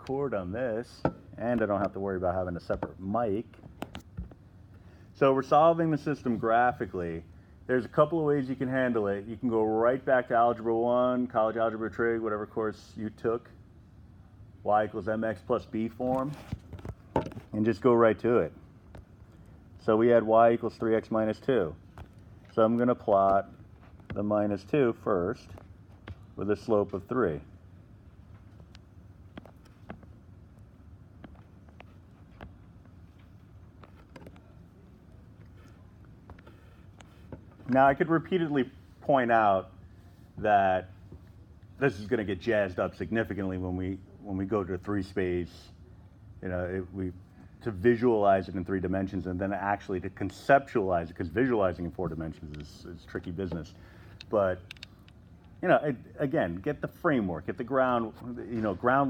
record on this, and I don't have to worry about having a separate mic. So we're solving the system graphically. There's a couple of ways you can handle it. You can go right back to Algebra 1, College Algebra Trig, whatever course you took, y equals mx plus b form, and just go right to it. So we had y equals 3x minus 2. So I'm going to plot the minus 2 first with a slope of 3. Now I could repeatedly point out that this is going to get jazzed up significantly when we go to 3-space, to visualize it in 3 dimensions and then actually to conceptualize it, because visualizing in 4 dimensions is tricky business. But again, get the framework, get the ground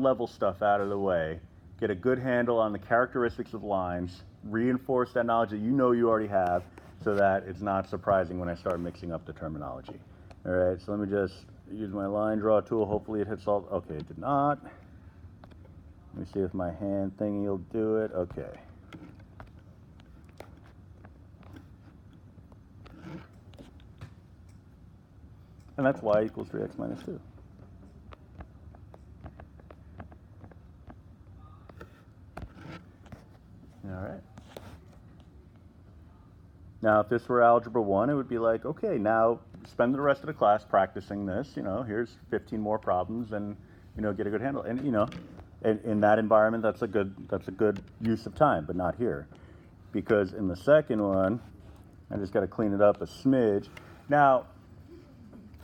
level stuff out of the way, get a good handle on the characteristics of lines, reinforce that knowledge that you already have, so that it's not surprising when I start mixing up the terminology. All right, so let me just use my line draw tool. Hopefully it hits all. Okay, it did not. Let me see if my hand thingy will do it. Okay. And that's y equals 3x minus 2. All right. Now, if this were Algebra 1, it would be like, okay, now spend the rest of the class practicing this. Here's 15 more problems, and get a good handle. And in that environment, that's a good use of time, but not here, because in the second one, I just got to clean it up a smidge. Now,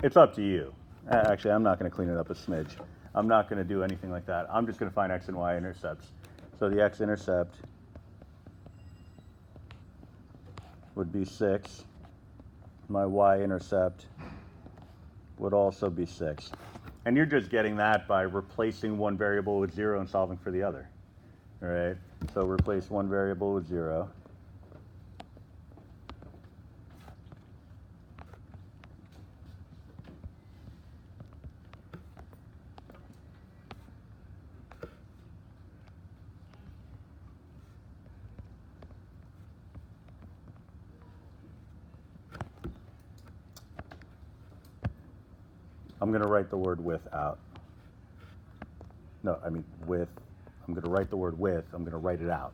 it's up to you. Actually, I'm not going to clean it up a smidge. I'm not going to do anything like that. I'm just going to find X and Y intercepts. So the X-intercept would be 6. My y-intercept would also be 6. And you're just getting that by replacing one variable with 0 and solving for the other. All right? So replace one variable with 0. I'm going to write the word with out. No, I mean with. I'm going to write the word with. I'm going to write it out.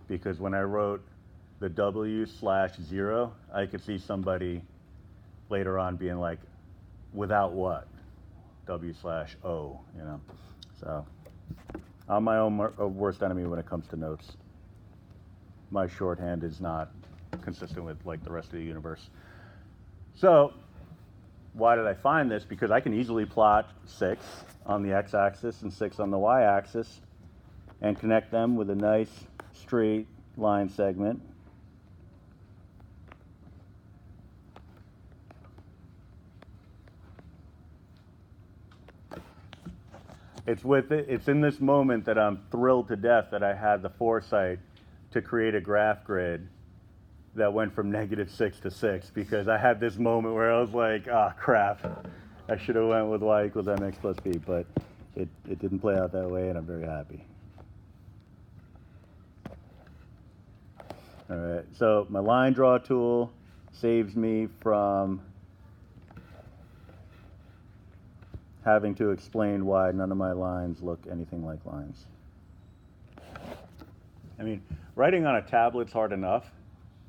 Because when I wrote the w/0, I could see somebody later on being like, without what? W/O, So I'm my own worst enemy when it comes to notes. My shorthand is not consistent with like the rest of the universe. So why did I find this? Because I can easily plot 6 on the x-axis and 6 on the y-axis and connect them with a nice straight line segment. It's in this moment that I'm thrilled to death that I had the foresight to create a graph grid that went from -6 to 6, because I had this moment where I was like, crap, I should have went with y equals mx plus b, but it didn't play out that way, and I'm very happy. All right, so my line draw tool saves me from having to explain why none of my lines look anything like lines. I mean, writing on a tablet's hard enough,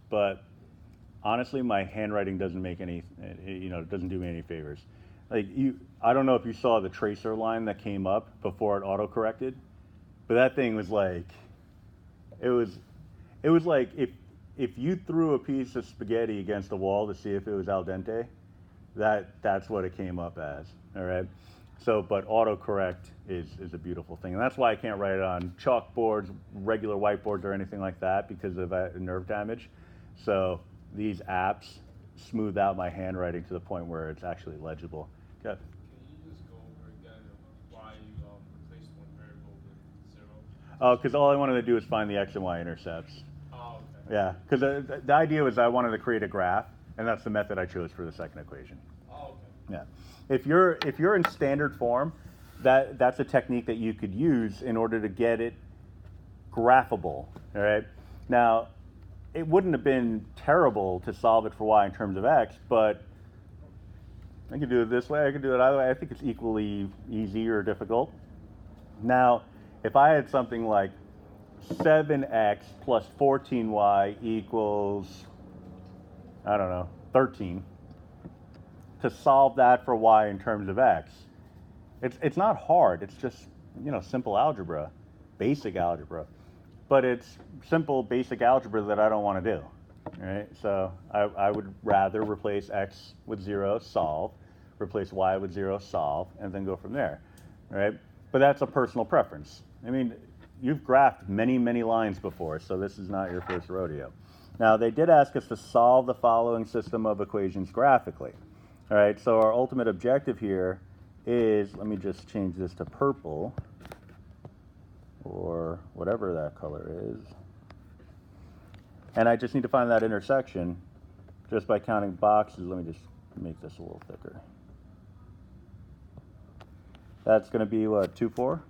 but honestly, my handwriting doesn't make any, it doesn't do me any favors. Like I don't know if you saw the tracer line that came up before it auto-corrected, but that thing was like, it was like if you threw a piece of spaghetti against a wall to see if it was al dente, that's what it came up as. All right. So, but autocorrect is a beautiful thing, and that's why I can't write it on chalkboards, regular whiteboards, or anything like that because of nerve damage. So these apps smooth out my handwriting to the point where it's actually legible. Good. Can you just go over again why you replaced one variable with 0? Oh, because all I wanted to do is find the X and Y intercepts. Oh, okay. Yeah, because the idea was I wanted to create a graph, and that's the method I chose for the second equation. Oh, okay. Yeah. If you're in standard form, that's a technique that you could use in order to get it graphable. All right. Now, it wouldn't have been terrible to solve it for y in terms of x, but I could do it this way, I could do it either way. I think it's equally easy or difficult. Now, if I had something like 7x plus 14y equals, I don't know, 13, to solve that for y in terms of x, it's not hard. It's just, simple algebra, basic algebra. But it's simple, basic algebra that I don't want to do. Right? So I would rather replace x with 0, solve, replace y with 0, solve, and then go from there. Right? But that's a personal preference. I mean, you've graphed many, many lines before, so this is not your first rodeo. Now, they did ask us to solve the following system of equations graphically. All right, so our ultimate objective here is, let me just change this to purple, or whatever that color is. And I just need to find that intersection just by counting boxes. Let me just make this a little thicker. That's going to be what, 2, 4?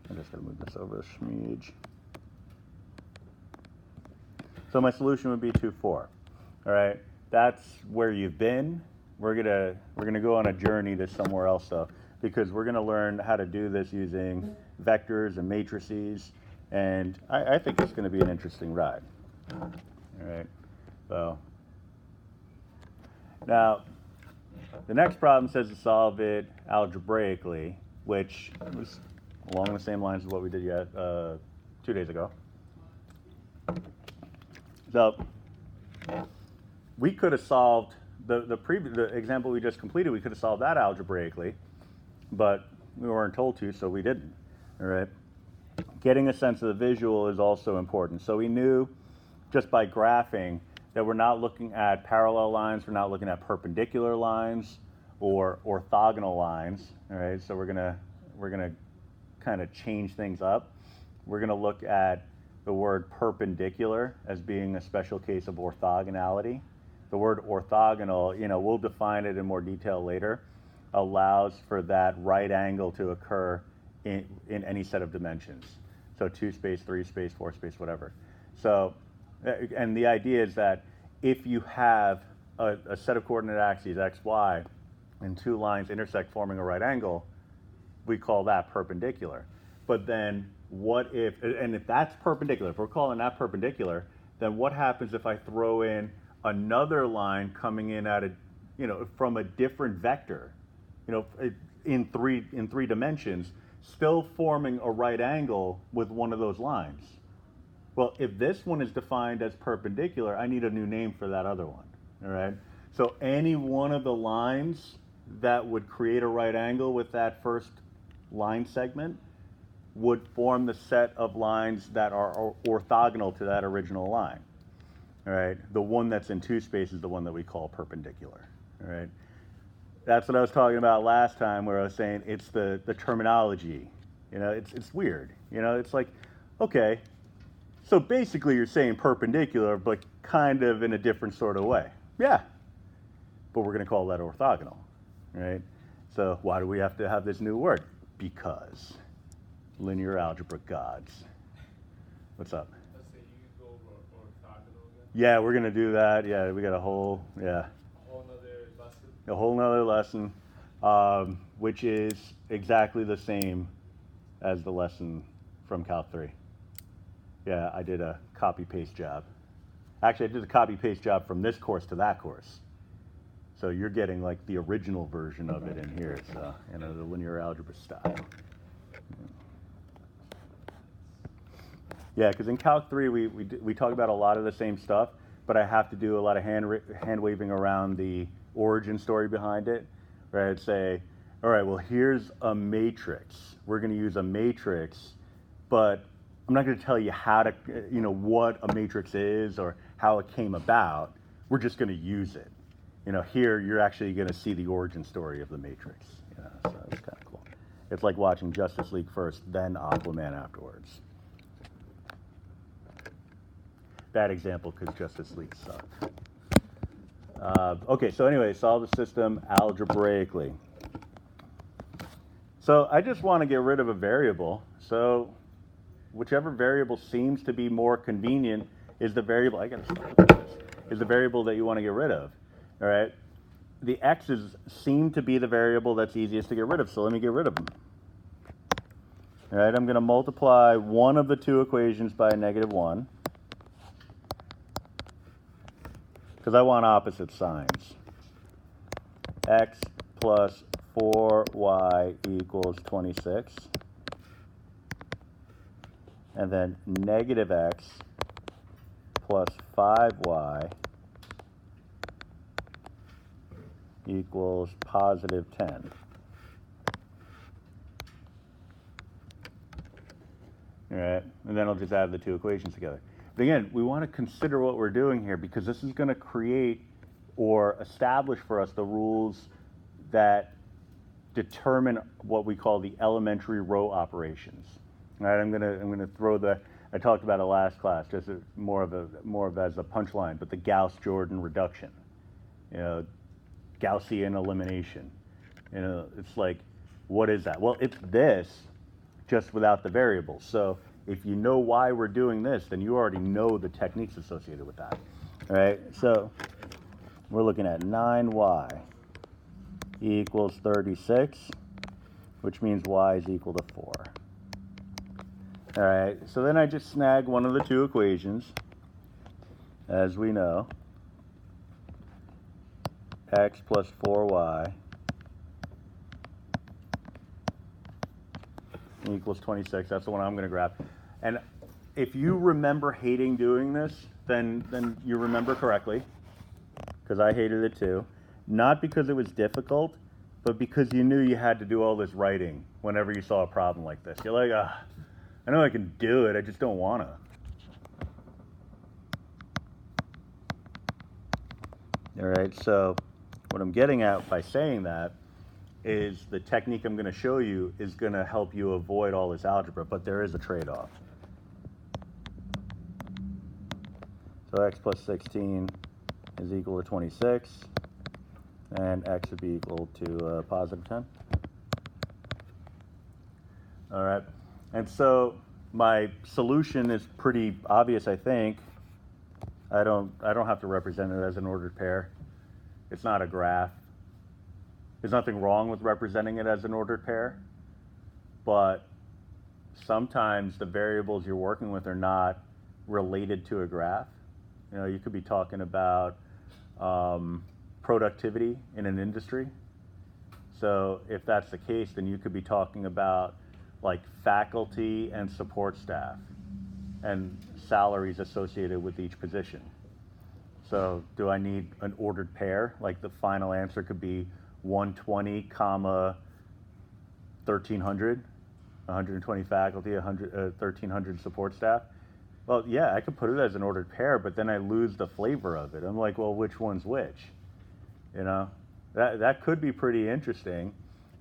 I'm just going to move this over a smidge. So my solution would be 2, 4. All right, that's where you've been. We're gonna go on a journey to somewhere else though, because we're gonna learn how to do this using vectors and matrices, and I think it's gonna be an interesting ride. All right, so now the next problem says to solve it algebraically, which was along the same lines as what we did 2 days ago. So we could have solved the example we just completed. We could have solved that algebraically, but we weren't told to, so we didn't. All right. Getting a sense of the visual is also important. So we knew just by graphing that we're not looking at parallel lines, we're not looking at perpendicular lines or orthogonal lines. All right. So we're gonna kind of change things up. We're gonna look at the word perpendicular as being a special case of orthogonality. The word orthogonal, we'll define it in more detail later, allows for that right angle to occur in any set of dimensions. So 2 space, 3 space, 4 space, whatever. So, and the idea is that if you have a set of coordinate axes, x, y, and 2 lines intersect forming a right angle, we call that perpendicular. But then what if, and if that's perpendicular, if we're calling that perpendicular, then what happens if I throw in another line coming in at from a different vector, in three dimensions, still forming a right angle with one of those lines? Well, if this one is defined as perpendicular, I need a new name for that other one. All right. So any one of the lines that would create a right angle with that first line segment would form the set of lines that are orthogonal to that original line. All right, the one that's in 2 space is the one that we call perpendicular. All right, that's what I was talking about last time, where I was saying it's the terminology. It's weird. It's like, okay, so basically you're saying perpendicular, but kind of in a different sort of way. Yeah, but we're going to call that orthogonal. Right? So why do we have to have this new word? Because linear algebra gods. What's up? Let's say you could go over orthogonal again. Yeah, we're gonna do that. Yeah, we got a whole A whole nother lesson. a whole nother lesson, which is exactly the same as the lesson from Calc 3. Yeah, I did a copy-paste job. Actually, I did a copy-paste job from this course to that course. So you're getting like the original version of it in here, so the linear algebra style. Yeah, because in Calc 3 we talk about a lot of the same stuff, but I have to do a lot of hand waving around the origin story behind it, where I'd say, all right, well, here's a matrix. We're going to use a matrix, but I'm not going to tell you how to, what a matrix is or how it came about. We're just going to use it. Here you're actually going to see the origin story of the matrix. So it's kind of cool. It's like watching Justice League first, then Aquaman afterwards. bad example because Justice League sucked. Okay, so anyway, solve the system algebraically. So I just want to get rid of a variable. So whichever variable seems to be more convenient is the variable, I gotta start with this, is the variable that you want to get rid of. All right? The x's seem to be the variable that's easiest to get rid of, so let me get rid of them. All right, I'm going to multiply one of the two equations by -1 because I want opposite signs. X plus 4y equals 26. And then negative x plus 5y equals positive 10. All right, and then I'll just add the two equations together. But again, we want to consider what we're doing here because this is going to create or establish for us the rules that determine what we call the elementary row operations. All right, I'm gonna throw the, I talked about it last class, just more of as a punchline, but the Gauss-Jordan Reduction, you know, Gaussian Elimination. You know, it's like, what is that? Well, it's this, just without the variables. So if you know why we're doing this, then you already know the techniques associated with that. All right, so we're looking at 9y equals 36, which means y is equal to 4. All right, so then I just snag one of the two equations, as we know, x plus 4y equals 26. That's the one I'm going to grab. And if you remember hating doing this, then you remember correctly, because I hated it too. Not because it was difficult, but because you knew you had to do all this writing whenever you saw a problem like this. You're like, I know I can do it, I just don't want to. All right, so what I'm getting at by saying that is the technique I'm going to show you is going to help you avoid all this algebra, but there is a trade-off. So x plus 16 is equal to 26, and x would be equal to positive 10. All right, and so my solution is pretty obvious, I think. I don't have to represent it as an ordered pair. It's not a graph. There's nothing wrong with representing it as an ordered pair, but sometimes the variables you're working with are not related to a graph. You know, you could be talking about productivity in an industry. So if that's the case, then you could be talking about like faculty and support staff and salaries associated with each position. So do I need an ordered pair? Like the final answer could be 120, comma 1,300, 120 faculty, 1,300 support staff. Well, yeah, I could put it as an ordered pair, but then I lose the flavor of it. I'm like, well, which one's which? You know, that could be pretty interesting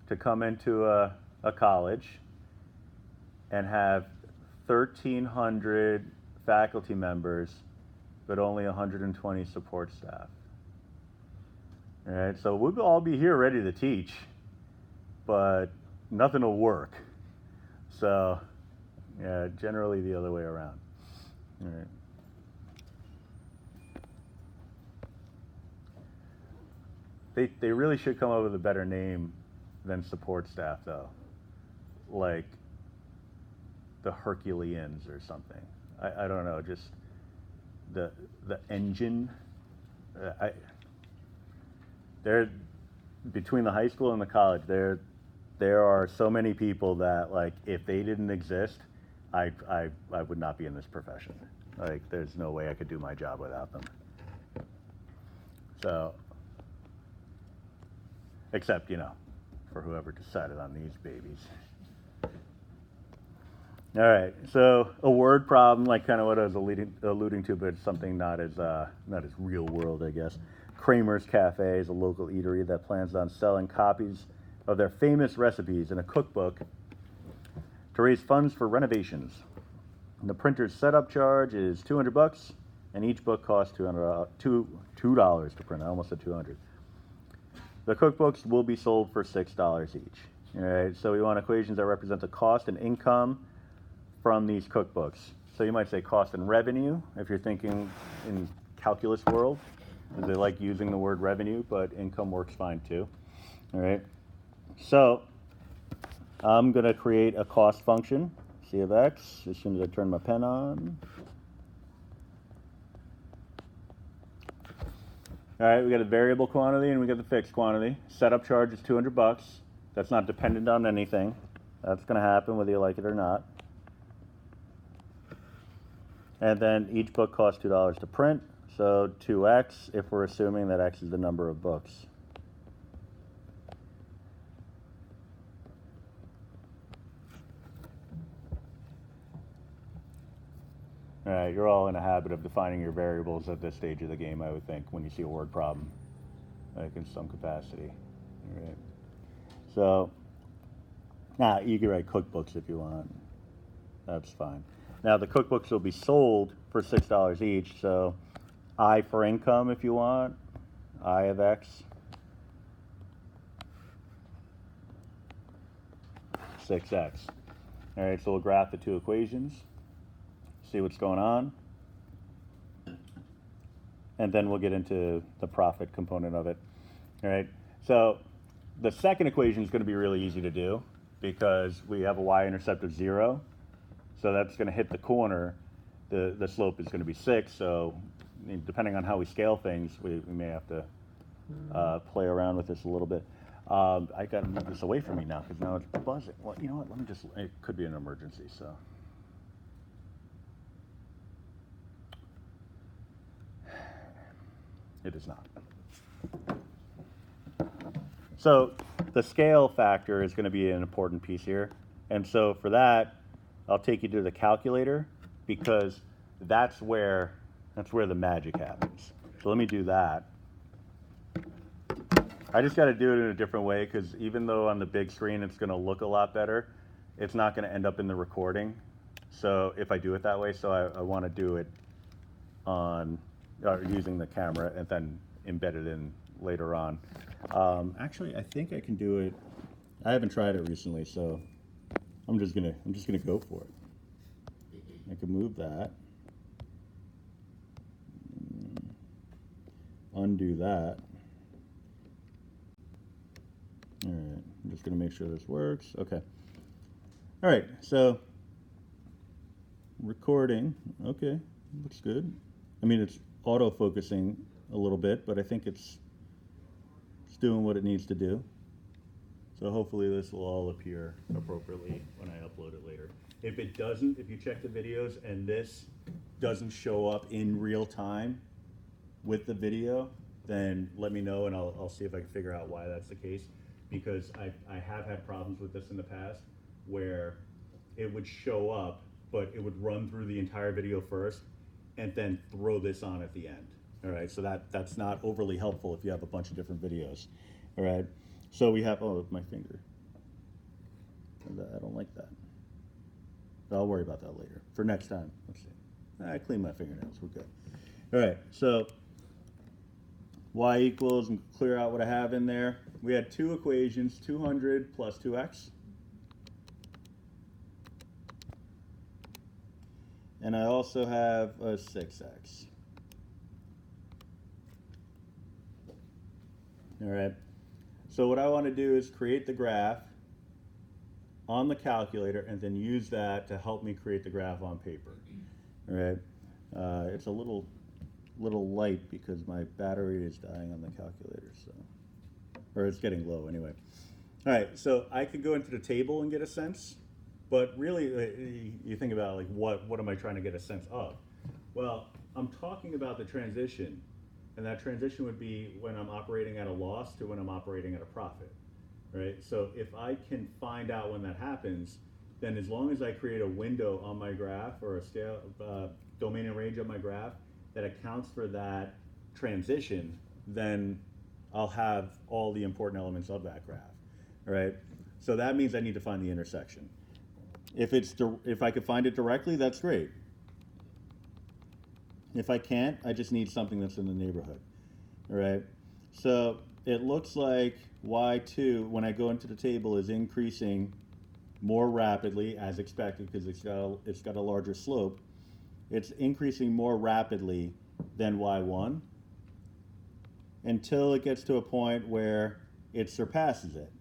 to come into a college and have 1,300 faculty members, but only 120 support staff. All right, so we'll all be here ready to teach, but nothing will work. So, yeah, generally the other way around. All right. They really should come up with a better name than support staff, though. Like the Herculeans or something. I don't know, just the engine. There, between the high school and the college, there are so many people that, like, if they didn't exist, I would not be in this profession. Like, there's no way I could do my job without them. So, except, you know, for whoever decided on these babies. All right, so a word problem, like kind of what I was alluding to, but something not as real world, I guess. Kramer's Cafe is a local eatery that plans on selling copies of their famous recipes in a cookbook to raise funds for renovations. And the printer's setup charge is $200, and each book costs $2 to print. I almost said 200. The cookbooks will be sold for $6 each. All right, so we want equations that represent the cost and income from these cookbooks. So you might say cost and revenue if you're thinking in calculus world. They like using the word revenue, but income works fine too. All right, so I'm going to create a cost function, C of x, as soon as I turn my pen on. All right, we got a variable quantity and we got the fixed quantity. Setup charge is $200. That's not dependent on anything. That's going to happen whether you like it or not. And then each book costs $2 to print, so 2x if we're assuming that x is the number of books. All right, you're all in a habit of defining your variables at this stage of the game, I would think, when you see a word problem, like in some capacity. All right. So, now you can write cookbooks if you want. That's fine. Now the cookbooks will be sold for $6 each. So, I for income if you want, I of x, 6x. All right, so we'll graph the two equations. See what's going on, and then we'll get into the profit component of it. All right, so the second equation is going to be really easy to do because we have a y-intercept of 0, so that's going to hit the corner. The slope is going to be 6, so depending on how we scale things, we may have to play around with this a little bit. I got to move this away from me now because now it's buzzing. Well, you know what, let me just, it could be an emergency, so. It is not. So the scale factor is going to be an important piece here. And so for that, I'll take you to the calculator because that's where the magic happens. So let me do that. I just got to do it in a different way because even though on the big screen it's going to look a lot better, it's not going to end up in the recording. So if I do it that way, so I want to do it on using the camera and then embed it in later on. Actually, I think I can do it. I haven't tried it recently, so I'm just gonna go for it. I can move that, undo that. All right, I'm just gonna make sure this works. Okay. All right, so recording. Okay, looks good. I mean, it's auto-focusing a little bit, but I think it's doing what it needs to do. So hopefully this will all appear appropriately when I upload it later. If it doesn't, if you check the videos and this doesn't show up in real time with the video, then let me know and I'll see if I can figure out why that's the case. Because I have had problems with this in the past where it would show up, but it would run through the entire video first and then throw this on at the end. All right, so that's not overly helpful if you have a bunch of different videos. All right, so we have, oh, my finger. I don't like that. I'll worry about that later. For next time, let's see. I clean my fingernails, we're good. All right, so y equals, and clear out what I have in there. We had two equations, 200 plus 2x. And I also have a 6x. All right. So what I want to do is create the graph on the calculator and then use that to help me create the graph on paper. All right. It's a little light because my battery is dying on the calculator, so, or it's getting low anyway. All right. So I could go into the table and get a sense. But really, you think about like what am I trying to get a sense of? Well, I'm talking about the transition, and that transition would be when I'm operating at a loss to when I'm operating at a profit, right? So if I can find out when that happens, then as long as I create a window on my graph or a scale domain and range on my graph that accounts for that transition, then I'll have all the important elements of that graph, all right? So that means I need to find the intersection. If I could find it directly, that's great. If I can't, I just need something that's in the neighborhood. All right. So it looks like y2, when I go into the table, is increasing more rapidly as expected because it's got a larger slope. It's increasing more rapidly than y1 until it gets to a point where it surpasses it.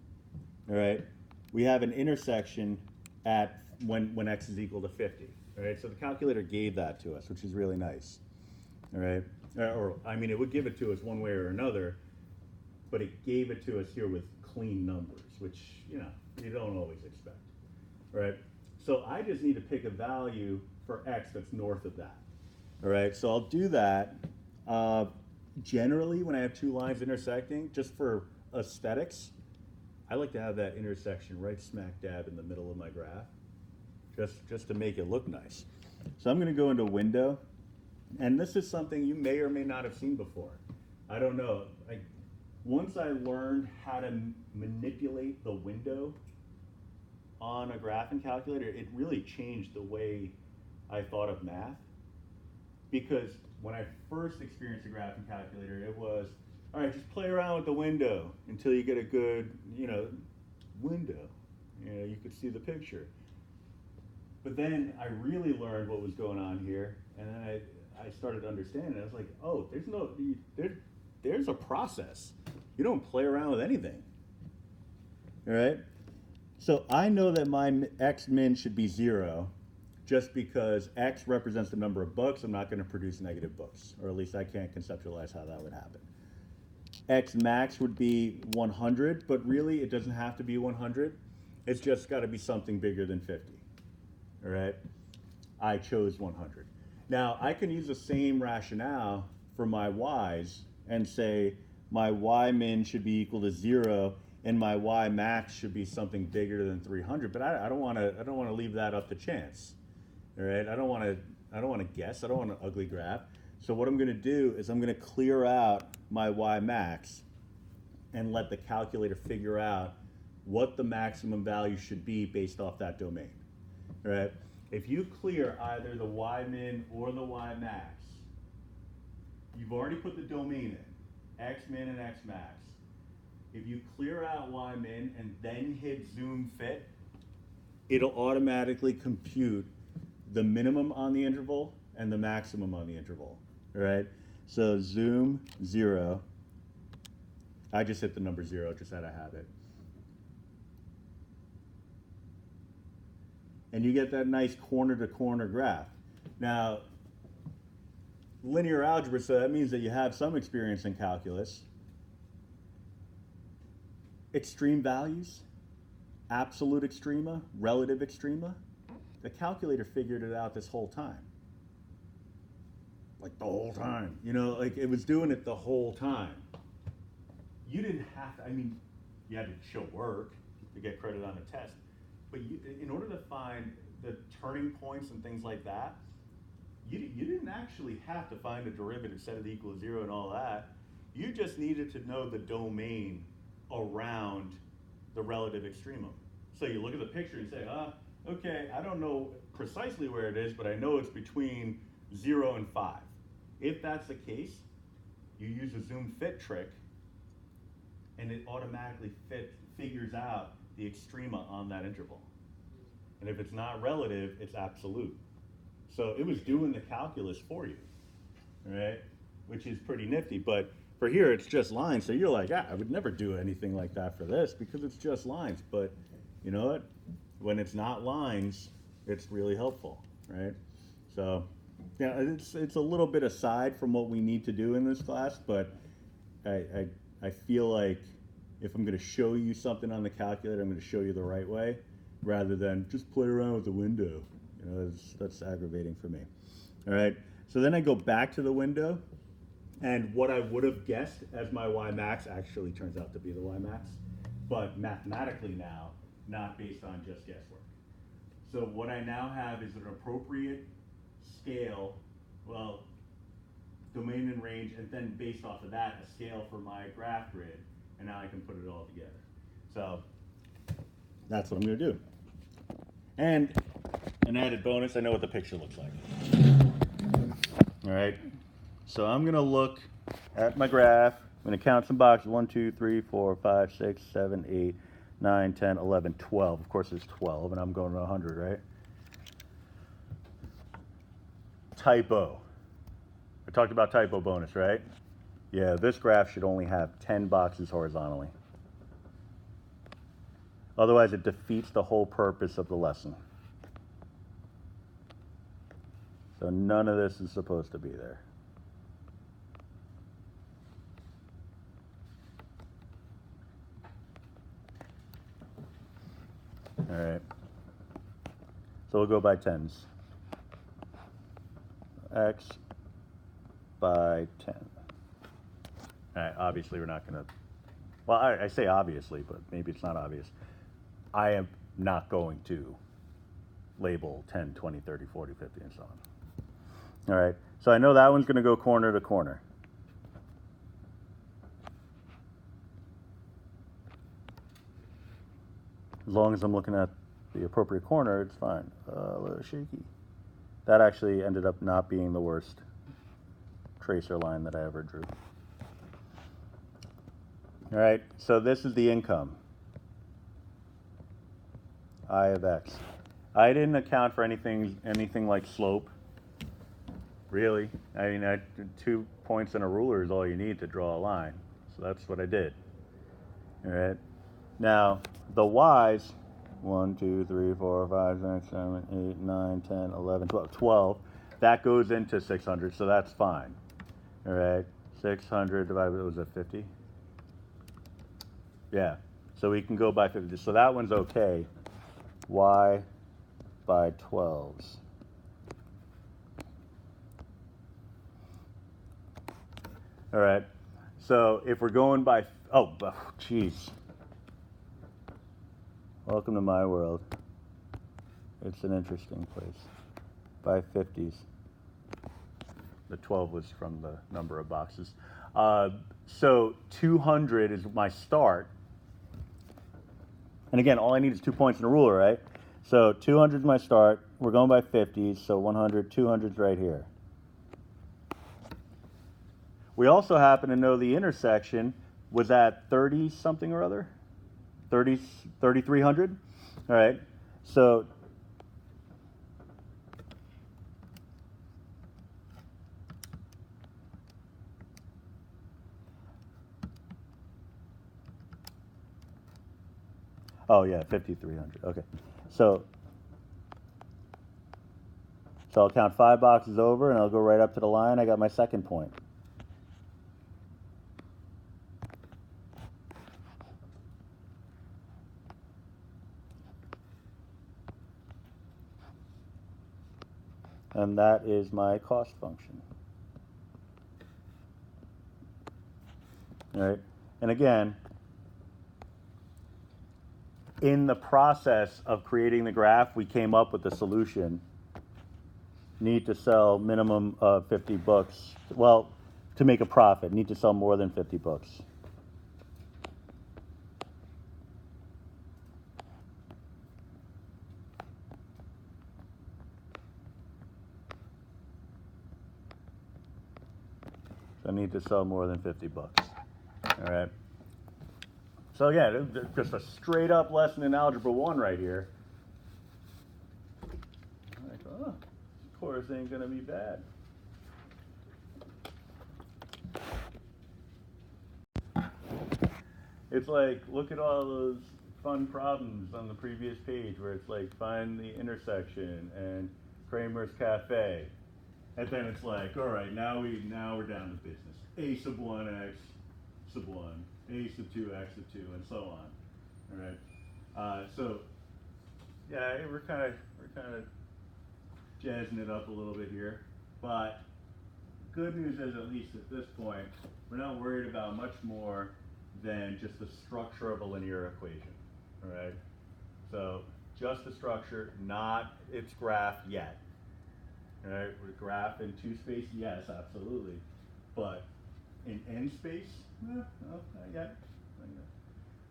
All right. We have an intersection at when x is equal to 50. All right. So the calculator gave that to us, which is really nice. All right. Or I mean, it would give it to us one way or another, but it gave it to us here with clean numbers, which, you know, you don't always expect. All right. So I just need to pick a value for x that's north of that. All right. So I'll do that. Generally, when I have two lines intersecting, just for aesthetics, I like to have that intersection right smack dab in the middle of my graph, just to make it look nice. So I'm going to go into Window, and this is something you may or may not have seen before. I don't know. Once I learned how to manipulate the window on a graphing calculator, it really changed the way I thought of math. Because when I first experienced a graphing calculator, it was, all right, just play around with the window until you get a good, window. You could see the picture. But then I really learned what was going on here, and then I started to understand it. I was like, oh, there's a process. You don't play around with anything. All right? So I know that my x min should be 0 just because x represents the number of books. I'm not going to produce negative books, or at least I can't conceptualize how that would happen. X max would be 100, but really it doesn't have to be 100. It's just got to be something bigger than 50. All right? I chose 100. Now, I can use the same rationale for my y's and say my y min should be equal to 0 and my y max should be something bigger than 300, but I don't want to leave that up to chance. All right? I don't want to guess. I don't want an ugly graph. So what I'm going to do is I'm going to clear out my y max and let the calculator figure out what the maximum value should be based off that domain. All right? If you clear either the y min or the y max, you've already put the domain in, x min and x max. If you clear out y min and then hit zoom fit, it'll automatically compute the minimum on the interval and the maximum on the interval. All right? So zoom 0. I just hit the number 0 just out of habit. And you get that nice corner-to-corner graph. Now, linear algebra, so that means that you have some experience in calculus. Extreme values, absolute extrema, relative extrema. The calculator figured it out this whole time. Like the whole time. Like it was doing it the whole time. You didn't have to, you had to show work to get credit on a test. But in order to find the turning points and things like that, you didn't actually have to find a derivative, set it equal to 0 and all that. You just needed to know the domain around the relative extremum. So you look at the picture and say, okay, I don't know precisely where it is, but I know it's between 0 and 5. If that's the case, you use a zoom fit trick, and it automatically figures out the extrema on that interval. And if it's not relative, it's absolute. So it was doing the calculus for you, right? Which is pretty nifty. But for here, it's just lines. So you're like, I would never do anything like that for this because it's just lines. But you know what? When it's not lines, it's really helpful, right? So yeah, it's a little bit aside from what we need to do in this class, but I feel like if I'm going to show you something on the calculator, I'm going to show you the right way rather than just play around with the window. That's aggravating for me. All right, so then I go back to the window, and what I would have guessed as my y max actually turns out to be the y max, but mathematically now, not based on just guesswork. So what I now have is an appropriate scale, domain and range, and then based off of that, a scale for my graph grid, and now I can put it all together. So that's what I'm going to do. And an added bonus, I know what the picture looks like. All right. So I'm going to look at my graph. I'm going to count some boxes. 1, 2, 3, 4, 5, 6, 7, 8, 9, 10, 11, 12. Of course, it's 12, and I'm going to 100, right? Typo. I talked about typo bonus, right? Yeah, this graph should only have 10 boxes horizontally. Otherwise, it defeats the whole purpose of the lesson. So none of this is supposed to be there. All right. So we'll go by tens. X by 10. All right, obviously we're not going to, well, I say obviously, but maybe it's not obvious. I am not going to label 10, 20, 30, 40, 50, and so on. All right, so I know that one's going to go corner to corner. As long as I'm looking at the appropriate corner, it's fine. A little shaky. That actually ended up not being the worst tracer line that I ever drew. All right, so this is the income. I of x. I didn't account for anything like slope. Really, I mean, 2 points and a ruler is all you need to draw a line. So that's what I did. All right. Now the y's, 1, 2, 3, 4, 5, 6, 7, 8, 9, 10, 11, 12. 12. That goes into 600, so that's fine. All right. 600 divided, was it 50? Yeah. So we can go by 50. So that one's okay. Y by 12s. All right. So if we're going by, oh, geez. Welcome to my world. It's an interesting place. By 50s. The 12 was from the number of boxes. So 200 is my start. And again, all I need is 2 points in a ruler, right? So 200 is my start. We're going by 50s, so 100, 200's right here. We also happen to know the intersection was at 30 something or other. 3,300. All right. So oh yeah, 5,300. Okay. So I'll count 5 boxes over and I'll go right up to the line. I got my second point. And that is my cost function. All right. And again, in the process of creating the graph, we came up with the solution. Need to sell minimum of 50 books. Well, to make a profit, need to sell more than 50 books. So I need to sell more than 50 bucks. All right. So again, just a straight up lesson in Algebra 1 right here. Like, oh, this course ain't gonna be bad. It's like, look at all those fun problems on the previous page where it's like, find the intersection and Kramer's Cafe. And then it's like, all right, now we're down to business. A sub 1, x sub 1, a sub 2, x sub 2, and so on. All right. So yeah, we're kind of jazzing it up a little bit here, but good news is, at least at this point, we're not worried about much more than just the structure of a linear equation. All right. So just the structure, not its graph yet. All right, with graph in 2 space, yes, absolutely. But in n space, no, not yet.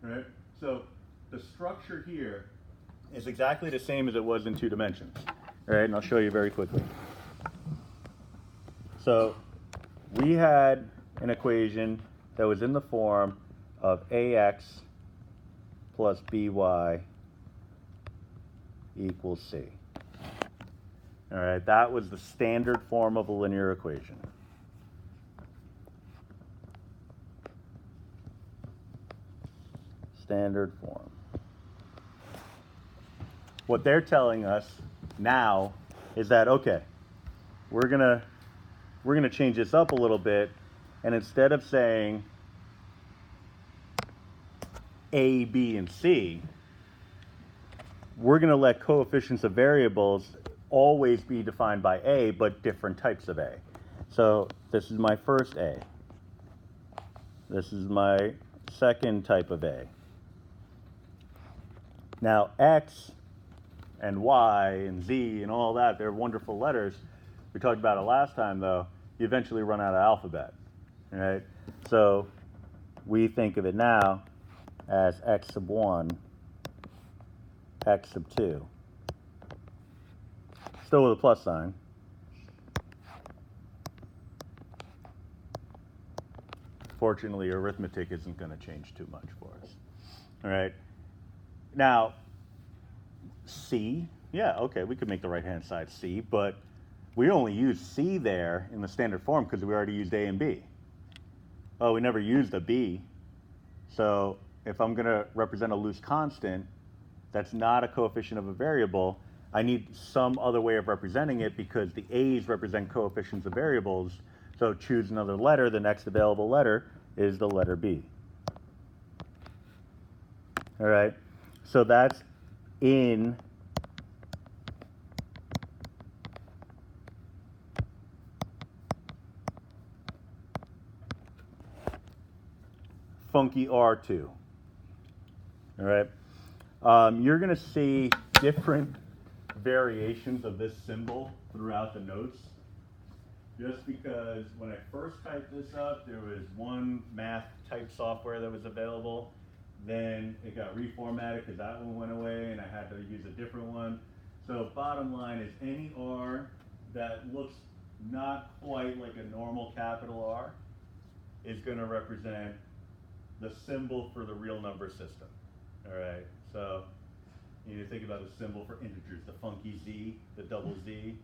All right, so the structure here is exactly the same as it was in 2 dimensions. All right, and I'll show you very quickly. So we had an equation that was in the form of ax plus by equals c. All right, that was the standard form of a linear equation. Standard form. What they're telling us now is that, okay, we're gonna change this up a little bit, and instead of saying A, B, and C, we're gonna let coefficients of variables always be defined by A, but different types of A. So this is my first A. This is my second type of A. Now X and Y and Z and all that, they're wonderful letters. We talked about it last time though. You eventually run out of alphabet, right? So we think of it now as X sub 1, X sub 2. Still with a plus sign. Fortunately, arithmetic isn't going to change too much for us. All right. Now, C, yeah, okay, we could make the right-hand side C, but we only use C there in the standard form because we already used A and B. Oh, we never used a B. So if I'm going to represent a loose constant that's not a coefficient of a variable, I need some other way of representing it because the A's represent coefficients of variables. So choose another letter. The next available letter is the letter B. All right. So that's in funky R2. All right. You're going to see different variations of this symbol throughout the notes. Just because when I first typed this up, there was one math type software that was available. Then it got reformatted because that one went away and I had to use a different one. So bottom line is any R that looks not quite like a normal capital R is going to represent the symbol for the real number system. All right, so you need to think about the symbol for integers, the funky Z, the double Z.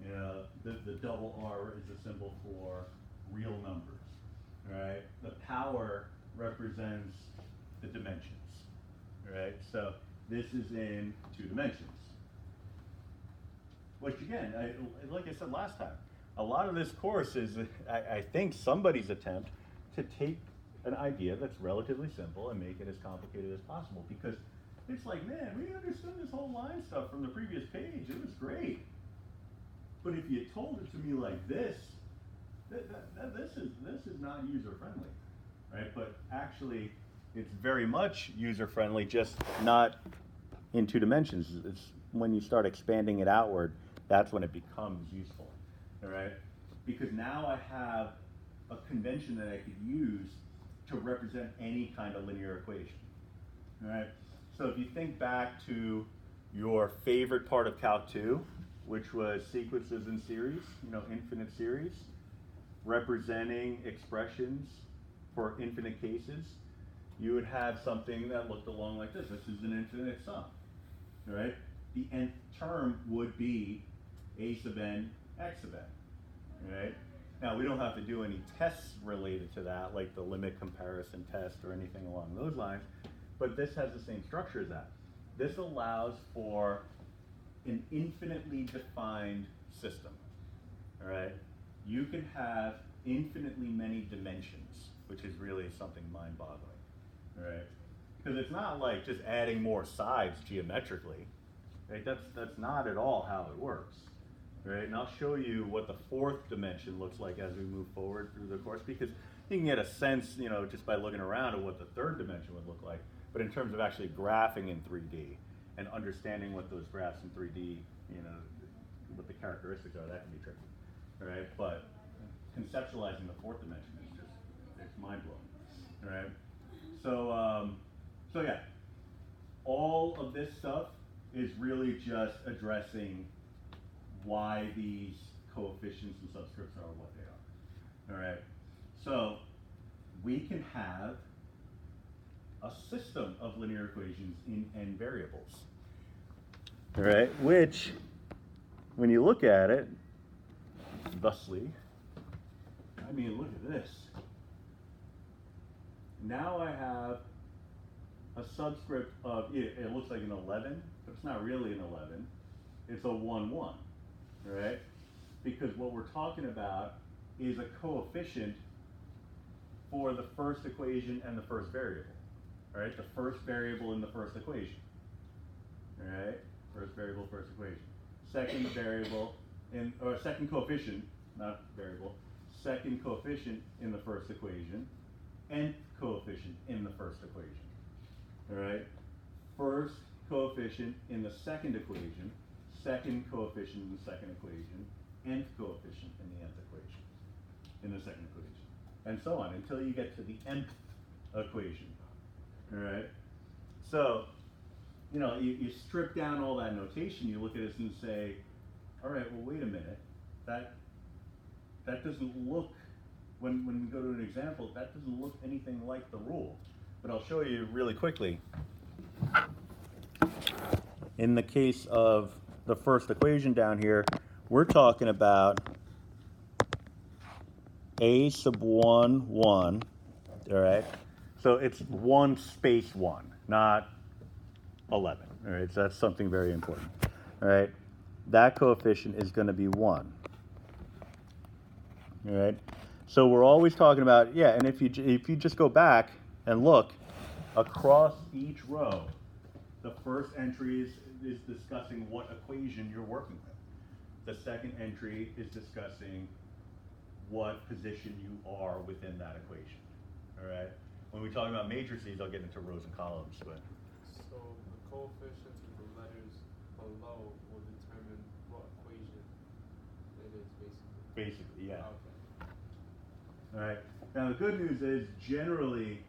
You know, the double R is the symbol for real numbers. All right, the power represents the dimensions. All right, so this is in 2 dimensions. Which again, like I said last time, a lot of this course is, I think, somebody's attempt to take an idea that's relatively simple and make it as complicated as possible. Because it's like, man, we understood this whole line stuff from the previous page. It was great. But if you told it to me like this, this is not user-friendly, right? But actually, it's very much user-friendly, just not in 2 dimensions. It's when you start expanding it outward, that's when it becomes useful, all right? Because now I have a convention that I could use to represent any kind of linear equation, all right? So if you think back to your favorite part of Calc 2, which was sequences in series, you know, infinite series, representing expressions for infinite cases, you would have something that looked along like this. This is an infinite sum, all right? The nth term would be a sub n, x sub n, all right? Now, we don't have to do any tests related to that, like the limit comparison test or anything along those lines, but this has the same structure as that. This allows for an infinitely defined system, all right? You can have infinitely many dimensions, which is really something mind-boggling, all right? Because it's not like just adding more sides geometrically, right? That's not at all how it works, right? And I'll show you what the 4th dimension looks like as we move forward through the course, because you can get a sense, you know, just by looking around of what the 3rd dimension would look like. But in terms of actually graphing in 3D and understanding what those graphs in 3D, you know, what the characteristics are, that can be tricky, all right? But conceptualizing the 4th dimension is just, it's mind-blowing, all right? So yeah, all of this stuff is really just addressing why these coefficients and subscripts are what they are. All right. So we can have a system of linear equations in n variables. All right, which, when you look at it, thusly, I mean, look at this. Now I have a subscript of, it looks like an 11, but it's not really an 11. It's a 1, 1, right? Because what we're talking about is a coefficient for the first equation and the first variable, right? The first variable in the first equation, all right? First variable, first equation. Second variable, or second coefficient, not variable, second coefficient in the first equation, nth coefficient in the first equation, all right? First coefficient in the second equation, second coefficient in the second equation, nth coefficient in the nth equation, in the second equation, and so on until you get to the nth equation, all right? So, you know, you strip down all that notation, you look at this and say, all right, well, wait a minute, that doesn't look, when we go to an example, that doesn't look anything like the rule. But I'll show you really quickly. In the case of the first equation down here, we're talking about a sub 1, 1, all right? So it's 1 space 1, not 11, all right? So that's something very important, all right? That coefficient is going to be 1, all right? So we're always talking about, yeah, and if you just go back and look across each row, the first entry is discussing what equation you're working with. The second entry is discussing what position you are within that equation, all right? When we talk about matrices, I'll get into rows and columns, but. So the coefficients of the letters below will determine what equation it is, basically. Basically, yeah. Okay. All right. Now the good news is generally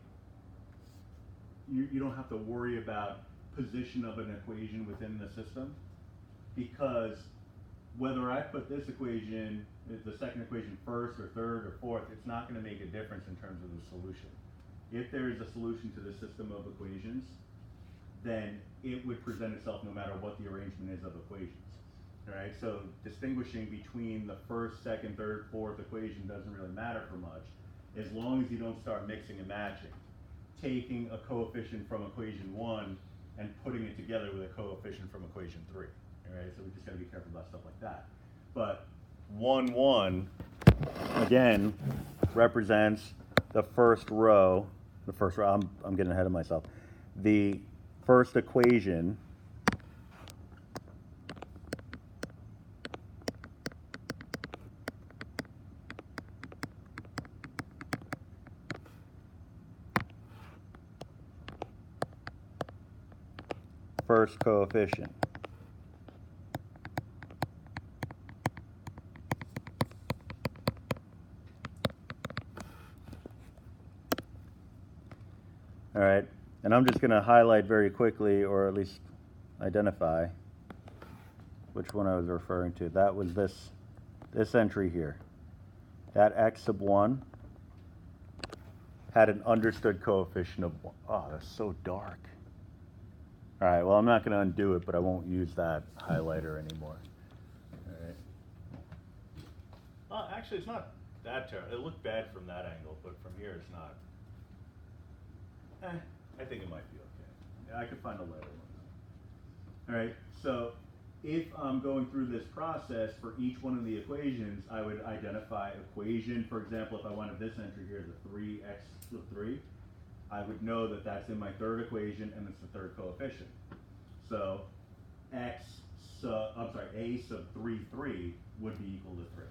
you don't have to worry about position of an equation within the system, because whether I put this equation, the second equation first or third or fourth, it's not going to make a difference in terms of the solution. If there is a solution to the system of equations, then it would present itself no matter what the arrangement is of equations. All right, so distinguishing between the first, second, third, fourth equation doesn't really matter for much, as long as you don't start mixing and matching, taking a coefficient from equation 1 and putting it together with a coefficient from equation 3. All right, so we just got to be careful about stuff like that. But 1, 1, again, represents the first row. The first row, I'm getting ahead of myself. The first equation first coefficient. All right, and I'm just going to highlight very quickly, or at least identify which one I was referring to. That was this entry here. That x sub 1 had an understood coefficient of 1. Oh, that's so dark. All right, well, I'm not going to undo it, but I won't use that highlighter anymore. All right. Actually, it's not that terrible. It looked bad from that angle, but from here, it's not. I think it might be okay. Yeah, I could find a letter. All right, so if I'm going through this process for each one of the equations, I would identify equation. For example, if I wanted this entry here, the 3x sub 3, I would know that that's in my third equation and it's the third coefficient. So a sub 3, 3 would be equal to 3.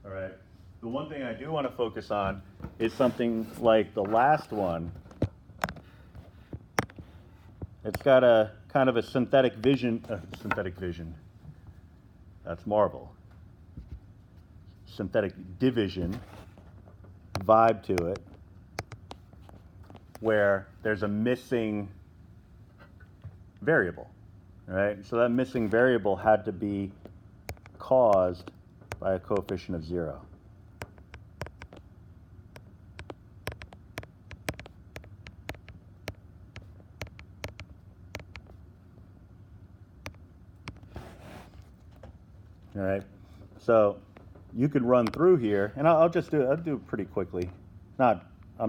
All right. The one thing I do want to focus on is something like the last one. It's got a kind of a synthetic vision. That's Marvel. Synthetic division vibe to it, where there's a missing variable, right? So that missing variable had to be caused by a coefficient of 0. All right, so you could run through here, and I'll do it pretty quickly. I'm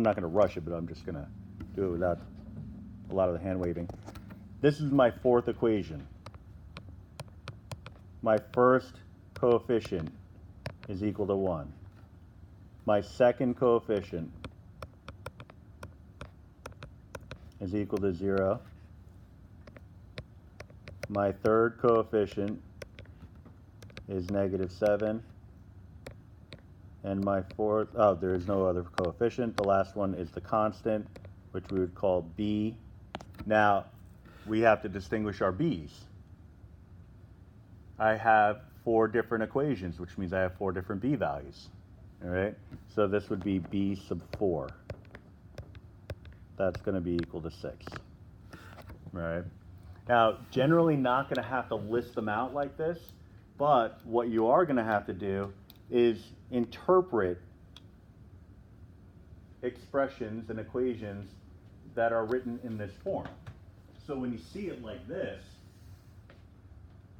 not going to rush it, but I'm just going to do it without a lot of the hand waving. This is my fourth equation. My first coefficient is equal to 1. My second coefficient is equal to 0. My third coefficient is -7. And my fourth, oh, there is no other coefficient. The last one is the constant, which we would call b. Now, we have to distinguish our b's. I have 4 different equations, which means I have 4 different b values. All right? So this would be b sub 4. That's going to be equal to 6. All right? Now, generally not going to have to list them out like this, but what you are going to have to do is interpret expressions and equations that are written in this form. So when you see it like this,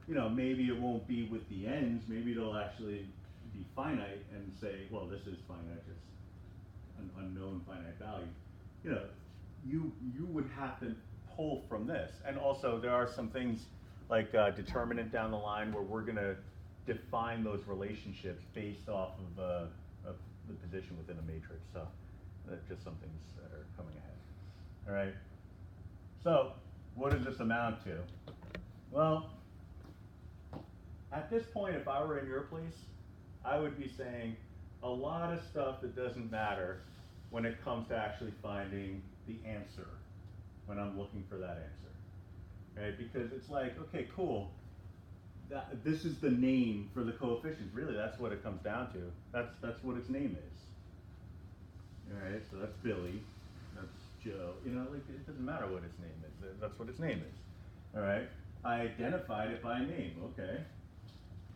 you know, maybe it won't be with the ends, maybe it'll actually be finite and say, well, this is finite, it's an unknown finite value. You know, you would have to pull from this. And also there are some things like determinant down the line where we're going to define those relationships based off of the position within a matrix. So just some things that are coming ahead. All right. So what does this amount to? Well, at this point, if I were in your place, I would be saying a lot of stuff that doesn't matter when it comes to actually finding the answer when I'm looking for that answer. Right? Because it's like, okay, cool. This is the name for the coefficients. Really, that's what it comes down to. That's what its name is. All right, so that's Billy. That's Joe. You know, like it doesn't matter what its name is. That's what its name is. All right. I identified it by name. Okay.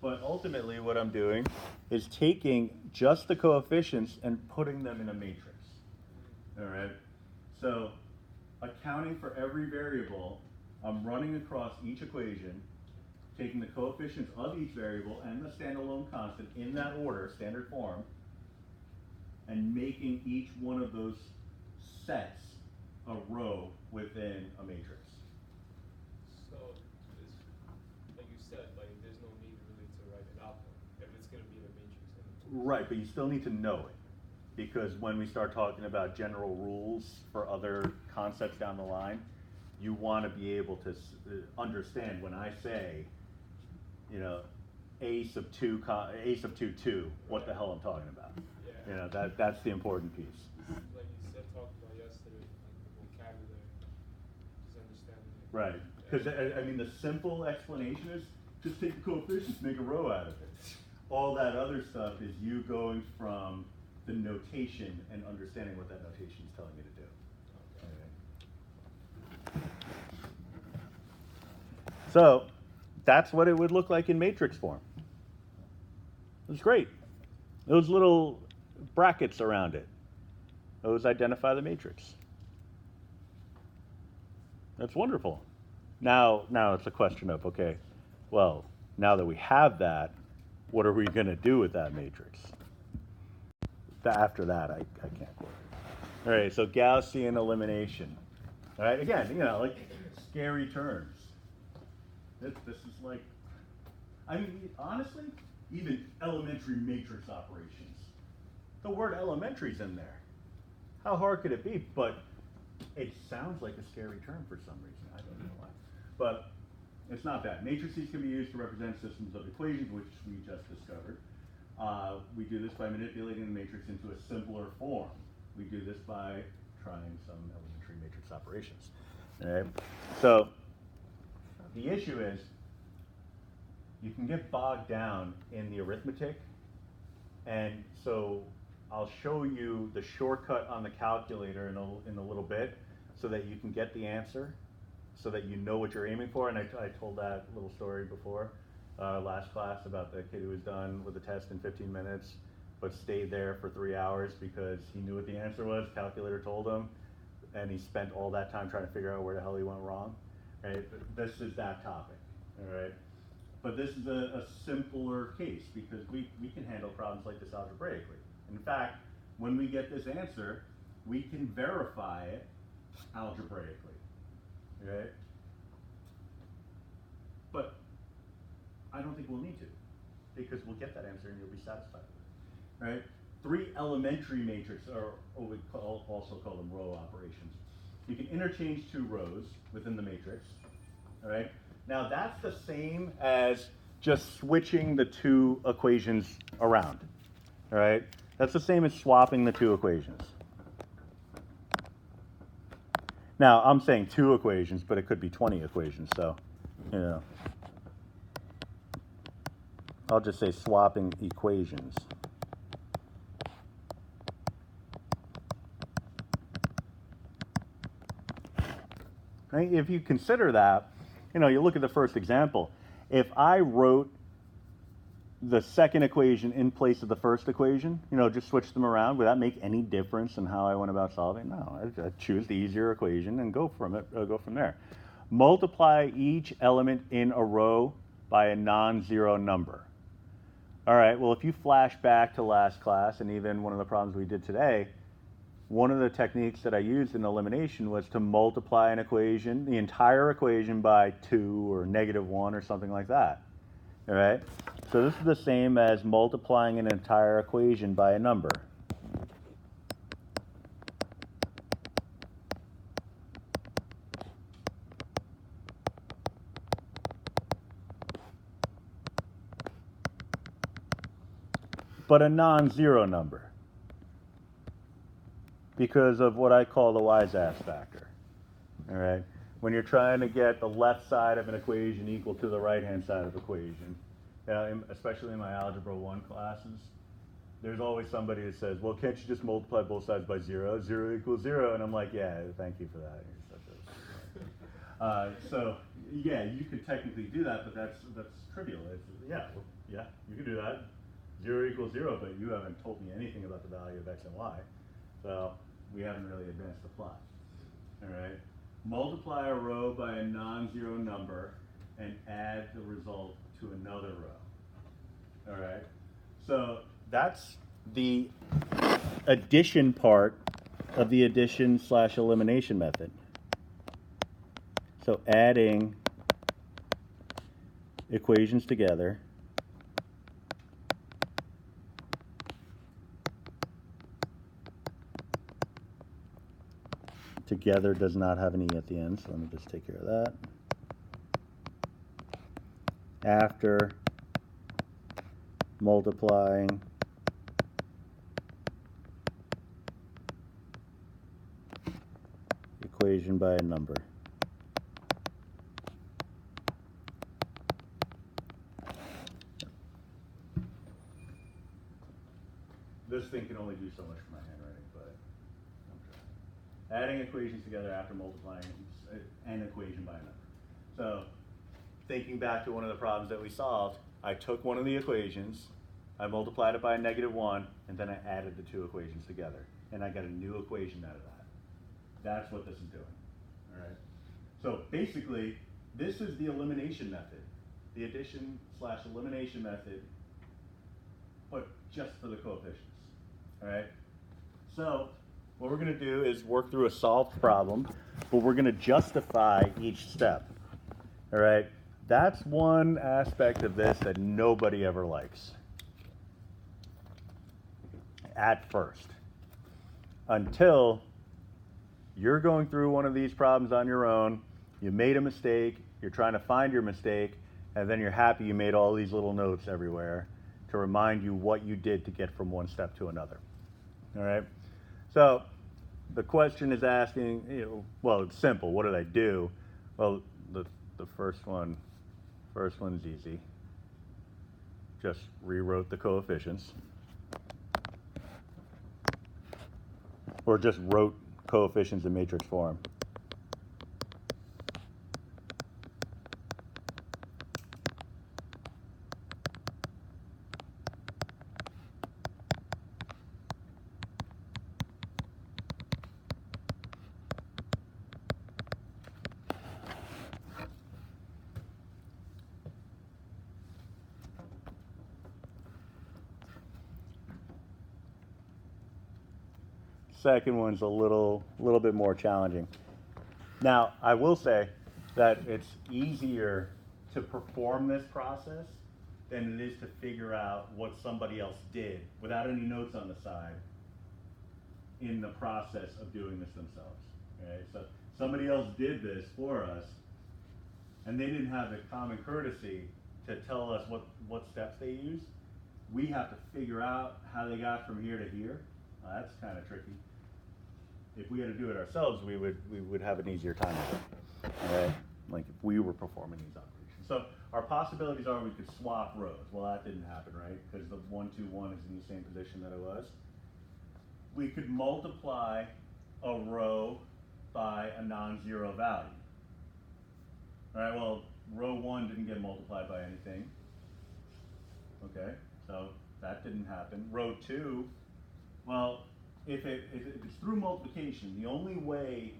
But ultimately, what I'm doing is taking just the coefficients and putting them in a matrix. All right. So, accounting for every variable, I'm running across each equation, taking the coefficients of each variable and the standalone constant in that order, standard form, and making each one of those sets a row within a matrix. So, it's, like you said, like there's no need really to write it out if it's going to be in a matrix. Right, but you still need to know it. Because when we start talking about general rules for other concepts down the line, you want to be able to understand when I say, you know, a sub 2, what the hell I'm talking about. Yeah. You know, that's the important piece. Like you said, talked about yesterday, like the vocabulary, just understanding it. Right, because I mean the simple explanation is just take the coefficients, make a row out of it. All that other stuff is you going from the notation and understanding what that notation is telling you to do. Okay. So that's what it would look like in matrix form. It's great. Those little brackets around it, those identify the matrix. That's wonderful. Now it's a question of, okay, well, now that we have that, what are we going to do with that matrix? After that, I can't. All right, so Gaussian elimination. All right, again, you know, like scary terms. This is like, I mean, honestly, even elementary matrix operations. The word elementary's in there. How hard could it be? But it sounds like a scary term for some reason. I don't know why. But it's not that. Matrices can be used to represent systems of equations, which we just discovered. We do this by manipulating the matrix into a simpler form. We do this by trying some elementary matrix operations. All right? So the issue is you can get bogged down in the arithmetic, and so I'll show you the shortcut on the calculator in a little bit so that you can get the answer, so that you know what you're aiming for. And I told that little story before. last class about the kid who was done with the test in 15 minutes, but stayed there for 3 hours because he knew what the answer was, calculator told him, and he spent all that time trying to figure out where the hell he went wrong, right? This is that topic, all right? But this is a simpler case because we can handle problems like this algebraically. In fact, when we get this answer, we can verify it algebraically, right? But I don't think we'll need to, because we'll get that answer and you'll be satisfied with it, right? 3 elementary matrices, or we also call them row operations. You can interchange 2 rows within the matrix, all right? Now that's the same as just switching the 2 equations around, all right? That's the same as swapping the 2 equations. Now I'm saying 2 equations, but it could be 20 equations, so, you know. I'll just say swapping equations. Right? If you consider that, you know, you look at the first example. If I wrote the second equation in place of the first equation, you know, just switch them around, would that make any difference in how I went about solving? No, I'd choose the easier equation and go from there. Multiply each element in a row by a non-zero number. All right, well, if you flash back to last class and even one of the problems we did today, one of the techniques that I used in elimination was to multiply an equation, the entire equation, by 2 or -1 or something like that. All right, so this is the same as multiplying an entire equation by a number. But a non-zero number, because of what I call the wise-ass factor, all right? When you're trying to get the left side of an equation equal to the right-hand side of the equation, especially in my Algebra 1 classes, there's always somebody that says, well, can't you just multiply both sides by 0? 0 equals 0, and I'm like, yeah, thank you for that. So, yeah, you could technically do that, but that's trivial. Yeah, you can do that. 0 equals 0, but you haven't told me anything about the value of x and y. So we haven't really advanced the plot. All right. Multiply a row by a non-zero number and add the result to another row. All right. So that's the addition part of the addition/elimination method. So adding equations together does not have an E at the end, so let me just take care of that. After multiplying equation by a number. This thing can only do so much for my handwriting, but I'm trying. Adding equations together after multiplying an equation by a number. So, thinking back to one of the problems that we solved, I took one of the equations, I multiplied it by a -1, and then I added the 2 equations together. And I got a new equation out of that. That's what this is doing. All right. So basically, this is the elimination method, the addition/elimination method, but just for the coefficients. All right. So what we're going to do is work through a solved problem, but we're going to justify each step. All right. That's one aspect of this that nobody ever likes. At first. Until you're going through one of these problems on your own, you made a mistake, you're trying to find your mistake, and then you're happy you made all these little notes everywhere to remind you what you did to get from one step to another. All right? So the question is asking, well, it's simple. What did I do? Well, the first one's easy. Just rewrote the coefficients. Or just wrote coefficients in matrix form. second one's a little bit more challenging. Now, I will say that it's easier to perform this process than it is to figure out what somebody else did without any notes on the side in the process of doing this themselves. Okay? So somebody else did this for us, and they didn't have the common courtesy to tell us what steps they used. We have to figure out how they got from here to here. That's kind of tricky. If we had to do it ourselves, we would have an easier time with it. Right? Like if we were performing these operations. So our possibilities are we could swap rows. Well, that didn't happen, right? Because the 1, 2, 1 is in the same position that it was. We could multiply a row by a non-zero value. All right, well, row 1 didn't get multiplied by anything. Okay, so that didn't happen. Row 2, well, if it's through multiplication, the only way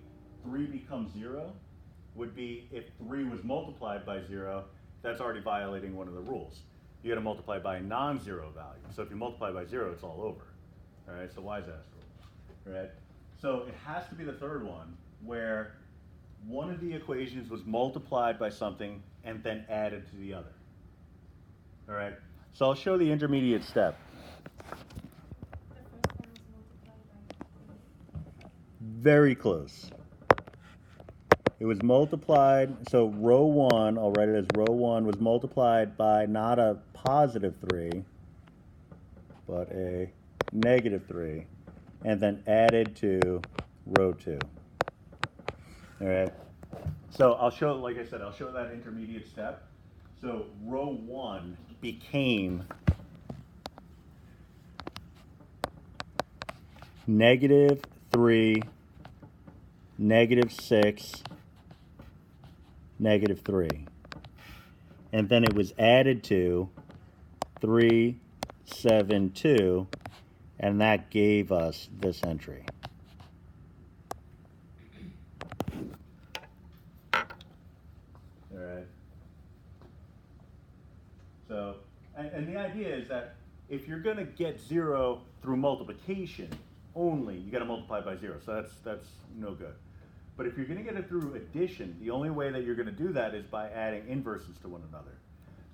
3 becomes 0 would be if 3 was multiplied by 0, that's already violating one of the rules. You got to multiply by a non-zero value. So if you multiply by 0, it's all over. All right, so wise ass rule, right? So it has to be the third one where one of the equations was multiplied by something and then added to the other. All right, so I'll show the intermediate step. Very close. It was multiplied, so row 1, I'll write it as row 1, was multiplied by not a positive 3, but a negative 3, and then added to row 2. All right. So I'll show, like I said, I'll show that intermediate step. So row 1 became negative 3, negative 6, negative 3. And then it was added to 3, 7, 2, and that gave us this entry. All right. So, and the idea is that if you're going to get 0 through multiplication only, you got to multiply by 0. So that's no good. But if you're going to get it through addition, the only way that you're going to do that is by adding inverses to one another.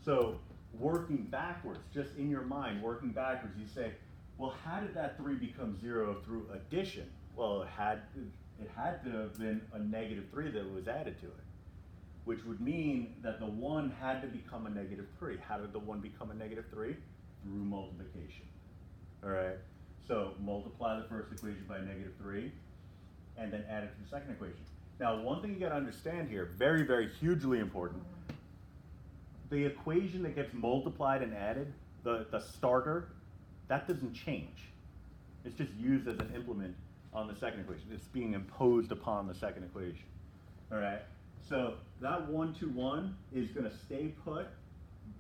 So working backwards, just in your mind, working backwards, you say, well, how did that 3 become 0 through addition? Well, it had to have been a negative 3 that was added to it, which would mean that the 1 had to become a negative 3. How did the 1 become a negative 3? Through multiplication. All right, so multiply the first equation by negative 3, and then add it to the second equation. Now, one thing you got to understand here, very, very hugely important, the equation that gets multiplied and added, the starter, that doesn't change. It's just used as an implement on the second equation. It's being imposed upon the second equation. All right, so that 1, 2, 1 is going to stay put,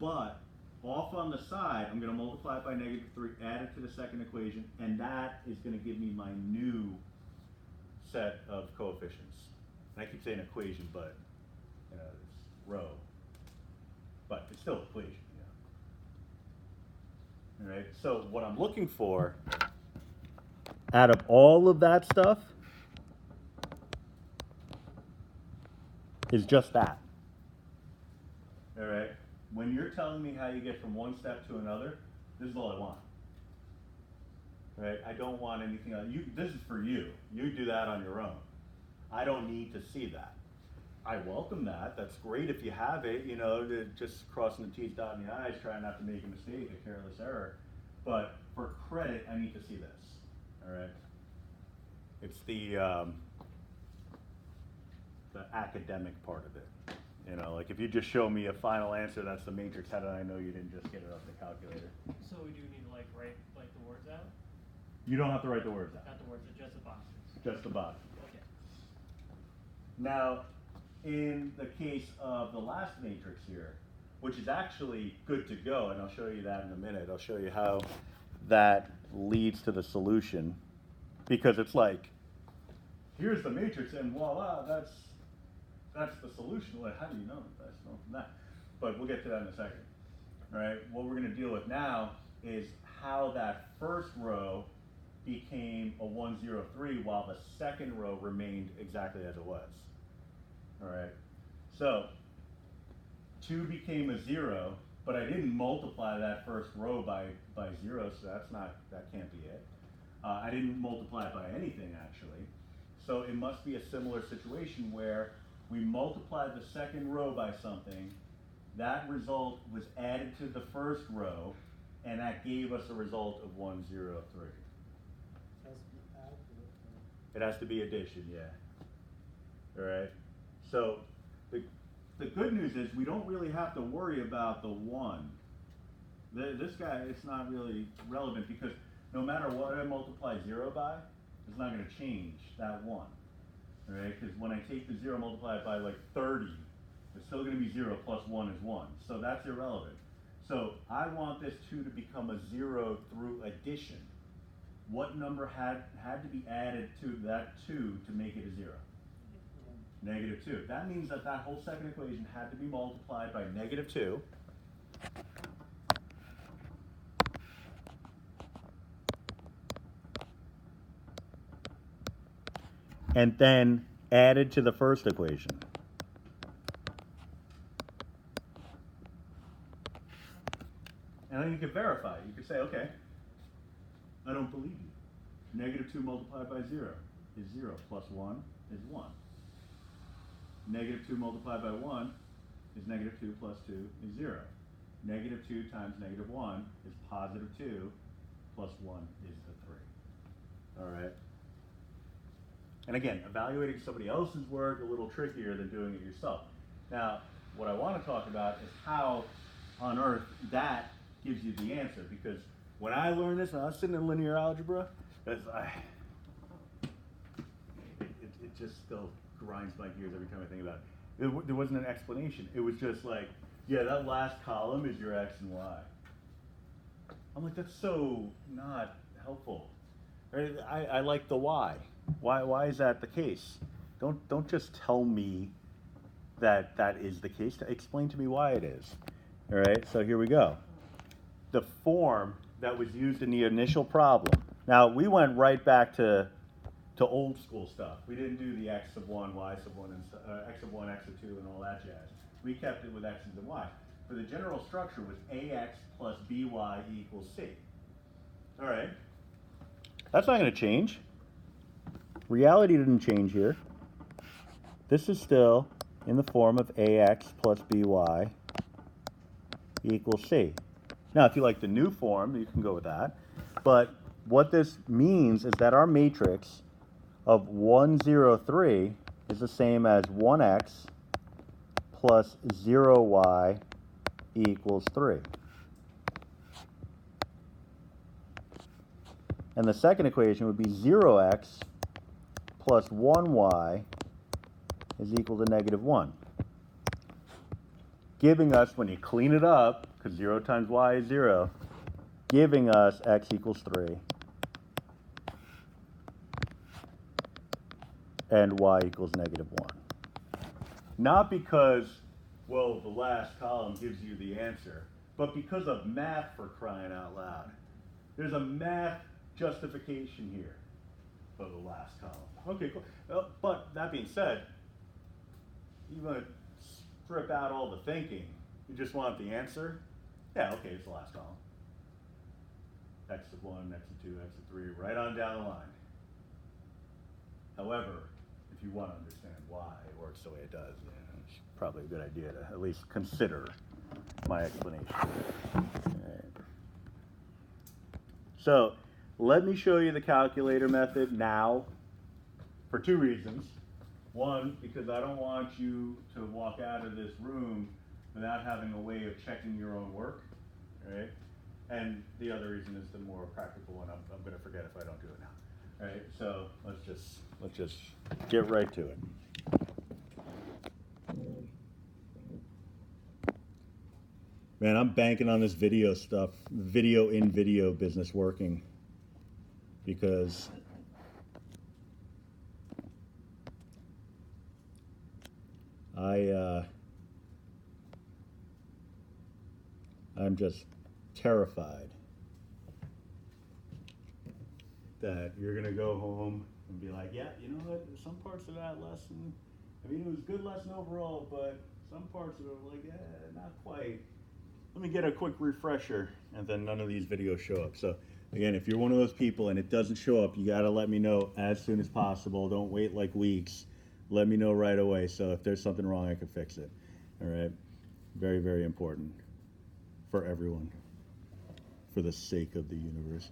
but off on the side, I'm going to multiply it by negative 3, add it to the second equation, and that is going to give me my new set of coefficients. And I keep saying equation, but it's row. But it's still equation. Yeah. All right, so what I'm looking for out of all of that stuff is just that. All right, when you're telling me how you get from one step to another, this is all I want. Right? I don't want anything else. This is for you. You do that on your own. I don't need to see that. I welcome that. That's great if you have it, just crossing the T's, dotting the I's, trying not to make a mistake, a careless error. But for credit, I need to see this. All right? It's the academic part of it. Like if you just show me a final answer, that's the matrix, how do I know you didn't just get it off the calculator? So we do need to write the words out? You don't have to write the words out. Not the words, just the boxes. Just the boxes. Okay. Now, in the case of the last matrix here, which is actually good to go, and I'll show you that in a minute. I'll show you how that leads to the solution, because it's like, here's the matrix, and voila, that's the solution. Well, how do you know that? That's known from that. But we'll get to that in a second. All right, what we're going to deal with now is how that first row became a 1, 0, 3, while the second row remained exactly as it was. All right, so 2 became a 0, but I didn't multiply that first row by 0, so that can't be it. I didn't multiply it by anything, actually. So it must be a similar situation where we multiplied the second row by something, that result was added to the first row, and that gave us a result of 1, 0, 3. It has to be addition, yeah. All right. So the good news is we don't really have to worry about the 1. This guy, it's not really relevant because no matter what I multiply 0 by, it's not going to change that 1. All right? Because when I take the 0, multiply it by like 30, it's still going to be 0 plus 1 is 1. So that's irrelevant. So I want this 2 to become a 0 through addition. What number had to be added to that 2 to make it a 0? Negative 2. That means that that whole second equation had to be multiplied by negative 2. And then added to the first equation. And then you can verify. You could say, okay, I don't believe you. Negative 2 multiplied by 0 is 0, plus 1 is 1. Negative 2 multiplied by 1 is negative 2 plus 2 is 0. Negative 2 times negative 1 is positive 2 plus 1 is the 3. All right? And again, evaluating somebody else's work a little trickier than doing it yourself. Now, what I want to talk about is how on earth that gives you the answer, because when I learned this, when I was sitting in linear algebra, it just still grinds my gears every time I think about it. There wasn't an explanation. It was just like, yeah, that last column is your X and Y. I'm like, that's so not helpful. I like the Y. Why is that the case? Don't just tell me that that is the case. Explain to me why it is. All right, so here we go. The form that was used in the initial problem. Now, we went right back to old school stuff. We didn't do the x sub 1, y sub 1, and x sub 1, x sub 2, and all that jazz. We kept it with x's and y. But the general structure was ax plus by equals c. All right. That's not going to change. Reality didn't change here. This is still in the form of ax plus by equals c. Now, if you like the new form, you can go with that. But what this means is that our matrix of 1, 0, 3 is the same as 1x plus 0y equals 3. And the second equation would be 0x plus 1y is equal to negative 1. Giving us, when you clean it up, because 0 times y is 0, giving us x equals 3 and y equals negative 1. Not because, well, the last column gives you the answer, but because of math, for crying out loud. There's a math justification here for the last column. Okay, cool. Well, but that being said, you want to strip out all the thinking. You just want the answer? Yeah, okay, it's the last column. X sub 1, X sub 2, X sub 3, right on down the line. However, if you want to understand why it works the way it does, it's probably a good idea to at least consider my explanation. All right. So, let me show you the calculator method now for two reasons. One, because I don't want you to walk out of this room without having a way of checking your own work, right? And the other reason is the more practical one. I'm going to forget if I don't do it now. All right, so let's just get right to it. Man, I'm banking on this video stuff, video in video business working, because I'm just terrified that you're going to go home and be like, yeah, you know what, some parts of that lesson, I mean, it was a good lesson overall, but some parts of it were like, not quite. Let me get a quick refresher, and then none of these videos show up. So again, if you're one of those people and it doesn't show up, you got to let me know as soon as possible. Don't wait like weeks. Let me know right away, so if there's something wrong, I can fix it. All right? Very, very important for everyone, for the sake of the universe.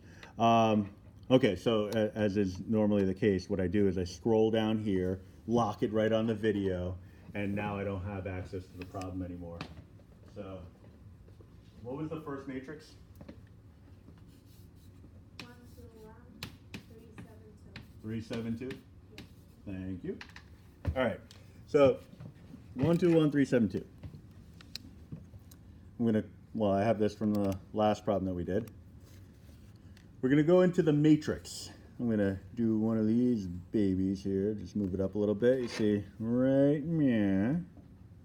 Okay, so as is normally the case, what I do is I scroll down here, lock it right on the video, and now I don't have access to the problem anymore. So what was the first matrix? 1, 2, 1, 3, 7, 2. 372? Yes. Thank you. All right, so 1, 2, 1, 3, 7, 2. I'm gonna, well, I have this from the last problem that we did. We're gonna go into the matrix. I'm gonna do one of these babies here, just move it up a little bit. You see, right here,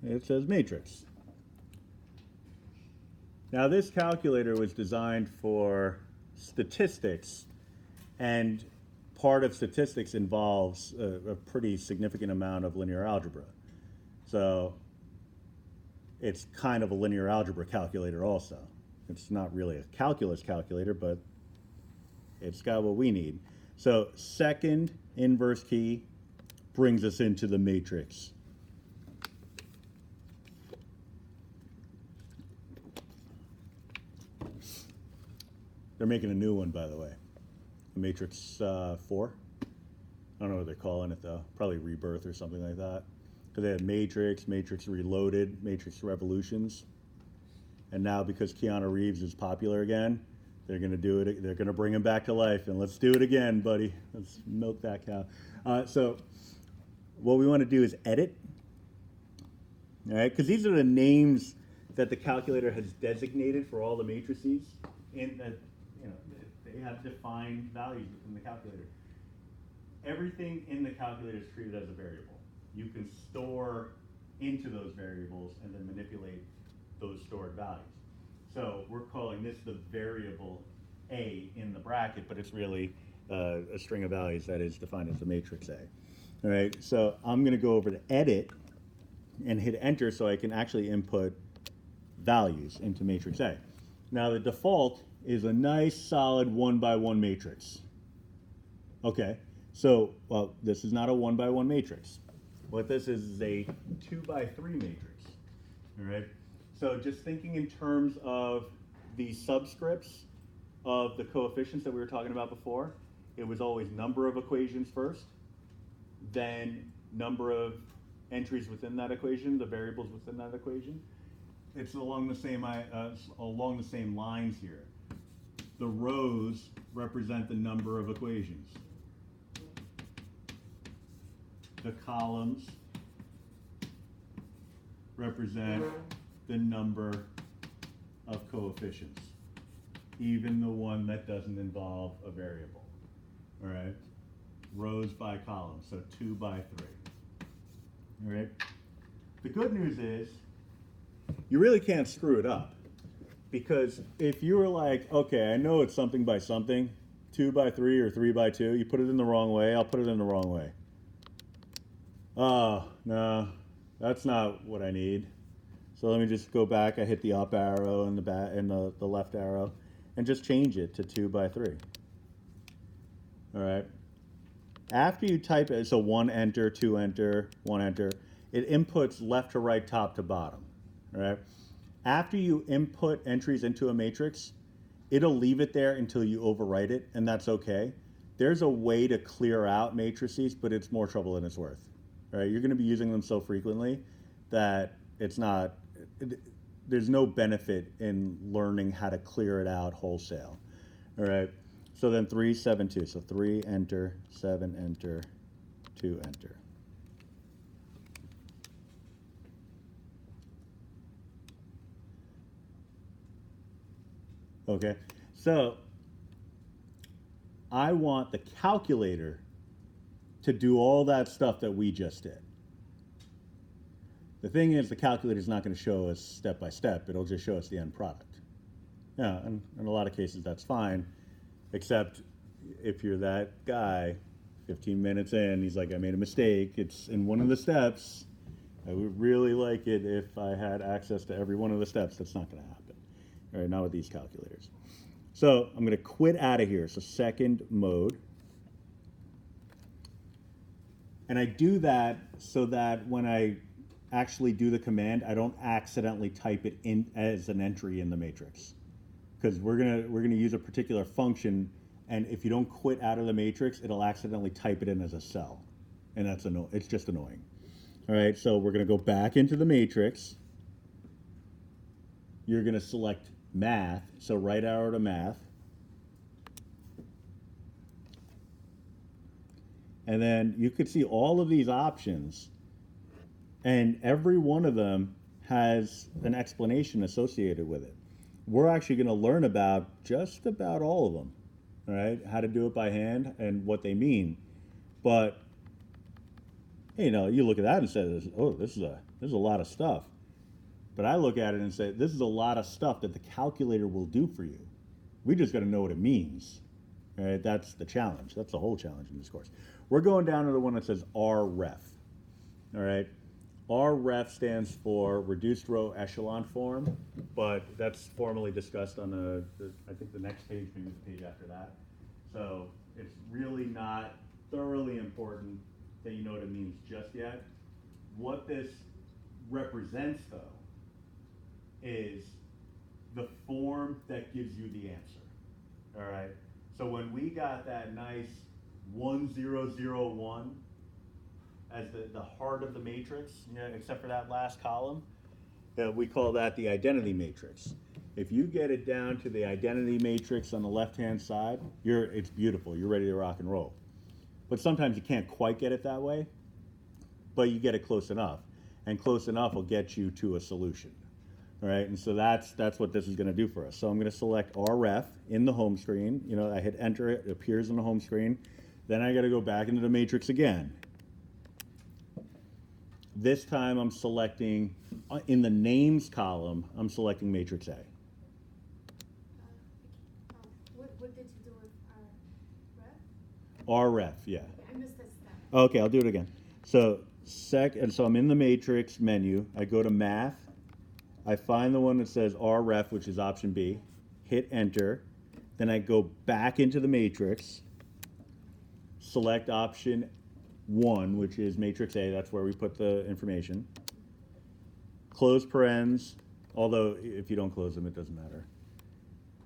it says matrix. Now this calculator was designed for statistics, and part of statistics involves a pretty significant amount of linear algebra. So it's kind of a linear algebra calculator also. It's not really a calculus calculator, but it's got what we need. So second inverse key brings us into the matrix. They're making a new one, by the way. Matrix 4. I don't know what they're calling it, though. Probably Rebirth or something like that. Because they had Matrix, Matrix Reloaded, Matrix Revolutions. And now, because Keanu Reeves is popular again, they're going to do it. They're going to bring him back to life. And let's do it again, buddy. Let's milk that cow. So what we want to do is edit. All right? Because these are the names that the calculator has designated for all the matrices. In that, you know, they have defined values within the calculator. Everything in the calculator is treated as a variable. You can store into those variables and then manipulate those stored values. So we're calling this the variable A in the bracket, but it's really a string of values that is defined as the matrix A. All right, so I'm going to go over to edit and hit enter so I can actually input values into matrix A. Now the default is a nice solid 1-by-1 matrix. Okay, so, well, this is not a 1-by-1 matrix. What this is a 2-by-3 matrix, all right? So just thinking in terms of the subscripts of the coefficients that we were talking about before, it was always number of equations first, then number of entries within that equation, the variables within that equation. It's along the same lines here. The rows represent the number of equations. The columns represent the number of coefficients, even the one that doesn't involve a variable. All right? Rows by columns, so 2-by-3. All right? The good news is you really can't screw it up, because if you were like, okay, I know it's something by something, 2-by-3 or 3-by-2, you put it in the wrong way, I'll put it in the wrong way. Oh, no, that's not what I need. So let me just go back. I hit the up arrow and the left arrow and just change it to 2-by-3. All right. After you type it, so 1 enter, 2 enter, 1 enter, it inputs left to right, top to bottom. All right. After you input entries into a matrix, it'll leave it there until you overwrite it, and that's okay. There's a way to clear out matrices, but it's more trouble than it's worth. All right, you're going to be using them so frequently that it's not, there's no benefit in learning how to clear it out wholesale. All right, so then 3, 7, 2. So 3, enter, 7, enter, 2, enter. Okay, so I want the calculator to do all that stuff that we just did. The thing is, the calculator is not going to show us step by step. It'll just show us the end product. Yeah, and in a lot of cases that's fine, except if you're that guy, 15 minutes in, he's like, I made a mistake. It's in one of the steps. I would really like it if I had access to every one of the steps. That's not going to happen. All right, not with these calculators. So I'm going to quit out of here. So second mode. And I do that so that when I actually do the command, I don't accidentally type it in as an entry in the matrix. Because we're gonna use a particular function, and if you don't quit out of the matrix, it'll accidentally type it in as a cell. And that's it's just annoying. All right, so we're gonna go back into the matrix. You're gonna select math, so right arrow to math. And then you could see all of these options, and every one of them has an explanation associated with it. We're actually going to learn about just about all of them, all right? How to do it by hand and what they mean. But you know, you look at that and say, "Oh, this is a lot of stuff." But I look at it and say, "This is a lot of stuff that the calculator will do for you. We just got to know what it means." All right? That's the challenge. That's the whole challenge in this course. We're going down to the one that says RREF. All right. RREF stands for reduced row echelon form, but that's formally discussed on I think the next page, maybe the page after that. So it's really not thoroughly important that you know what it means just yet. What this represents, though, is the form that gives you the answer. All right. So when we got that nice 1001 as the heart of the matrix, you know, except for that last column, we call that the identity matrix. If you get it down to the identity matrix on the left-hand side, it's beautiful. You're ready to rock and roll. But sometimes you can't quite get it that way, but you get it close enough. And close enough will get you to a solution. All right, and so that's what this is going to do for us. So I'm going to select RREF in the home screen. You know, I hit enter, it appears in the home screen. Then I got to go back into the matrix again. This time I'm selecting, in the names column, I'm selecting matrix A. What did you do with ref? RREF, yeah. I missed that step. Okay, I'll do it again. So so I'm in the matrix menu. I go to math. I find the one that says RREF, which is option B. Hit enter. Then I go back into the matrix. Select option 1, which is matrix A. That's where we put the information. Close parens, although if you don't close them, it doesn't matter.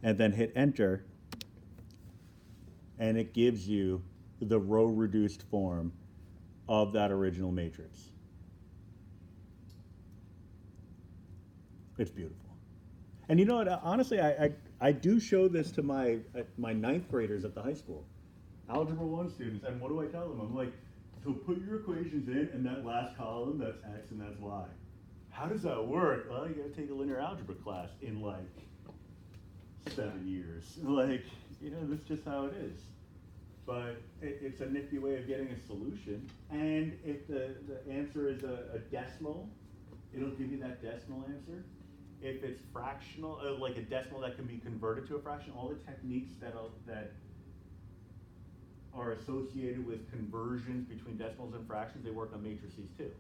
And then hit enter. And it gives you the row reduced form of that original matrix. It's beautiful. And you know what, honestly, I do show this to my ninth graders at the high school. Algebra 1 students, and what do I tell them? I'm like, so put your equations in that last column, that's X and that's Y. How does that work? Well, you gotta take a linear algebra class in like 7 years. Like, you know, that's just how it is. But it's a nifty way of getting a solution. And if the answer is a decimal, it'll give you that decimal answer. If it's fractional, like a decimal that can be converted to a fraction, all the techniques that are associated with conversions between decimals and fractions, they work on matrices too.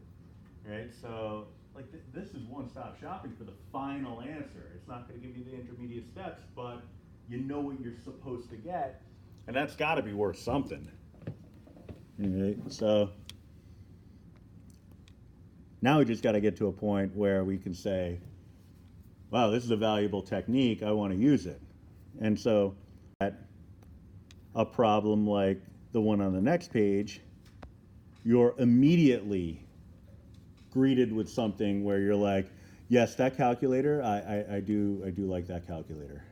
Right? So, like this is one-stop shopping for the final answer. It's not going to give you the intermediate steps, but you know what you're supposed to get, and that's got to be worth something. Right? So now we just got to get to a point where we can say, wow, this is a valuable technique, I want to use it. And so a problem like the one on the next page, you're immediately greeted with something where you're like, yes, that calculator, I do like that calculator.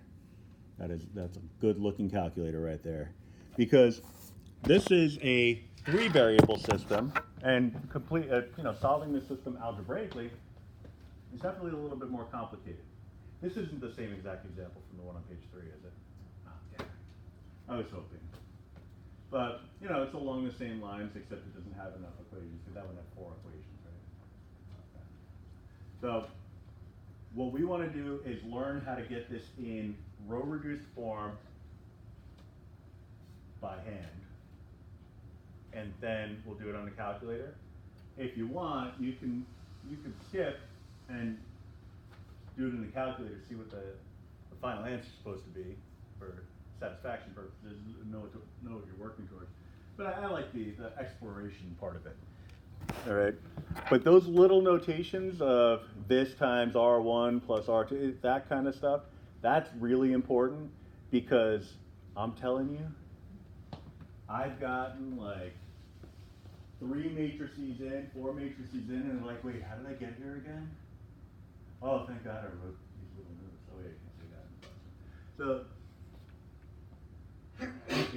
That's a good looking calculator right there. Because this is a 3-variable system, and solving this system algebraically is definitely a little bit more complicated. This isn't the same exact example from the one on page 3, is it? Oh, damn. I was hoping. But, you know, it's along the same lines, except it doesn't have enough equations, because that one had 4 equations, right? So, what we want to do is learn how to get this in row-reduced form by hand, and then we'll do it on the calculator. If you want, you can skip and do it in the calculator, see what the final answer is supposed to be for satisfaction purposes, know what you're working towards. But I like the exploration part of it. All right, but those little notations of this times R1 plus R2, that kind of stuff, that's really important, because I'm telling you, I've gotten like 3 matrices in, 4 matrices in, and like, wait, how did I get here again? Oh, thank God I wrote these little notes. Oh, yeah, you can see that. So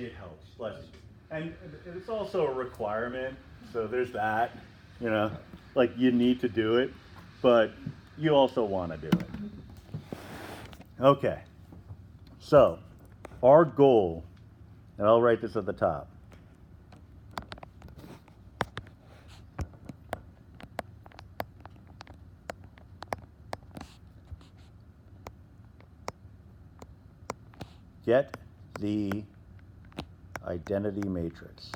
it helps, bless you. And it's also a requirement, so there's that, you know, like you need to do it, but you also want to do it. Okay, so our goal, and I'll write this at the top. Get the identity matrix.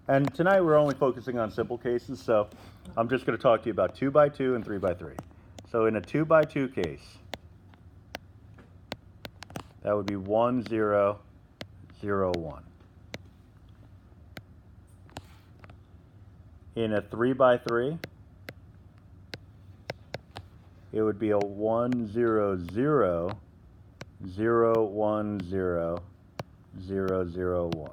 And tonight we're only focusing on simple cases, so I'm just going to talk to you about 2 by 2 and 3 by 3. So in a 2 by 2 case, that would be 1, 0, 0, 1. In a 3 by 3, it would be a 1, 0, 0, 0, 1, 0, 0, 0, 1.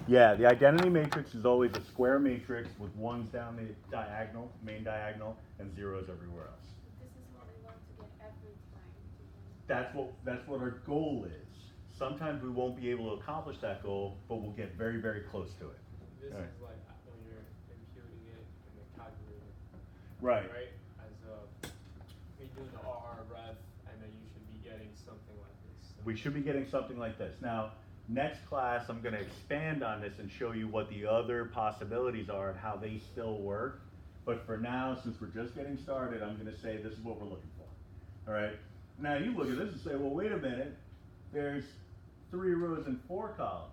Yeah, the identity matrix is always a square matrix with ones down the diagonal, main diagonal, and zeros everywhere else. This is what we want to get every time. That's what our goal is. Sometimes we won't be able to accomplish that goal, but we'll get very, very close to it. This Right. is like when you're imputing it in the calculator. Right. Right? As we do the ref, and then you should be getting something like this. We should be getting something like this. Now, next class, I'm going to expand on this and show you what the other possibilities are and how they still work. But for now, since we're just getting started, I'm going to say this is what we're looking for. All right? Now, you look at this and say, well, wait a minute. There's 3 rows and 4 columns.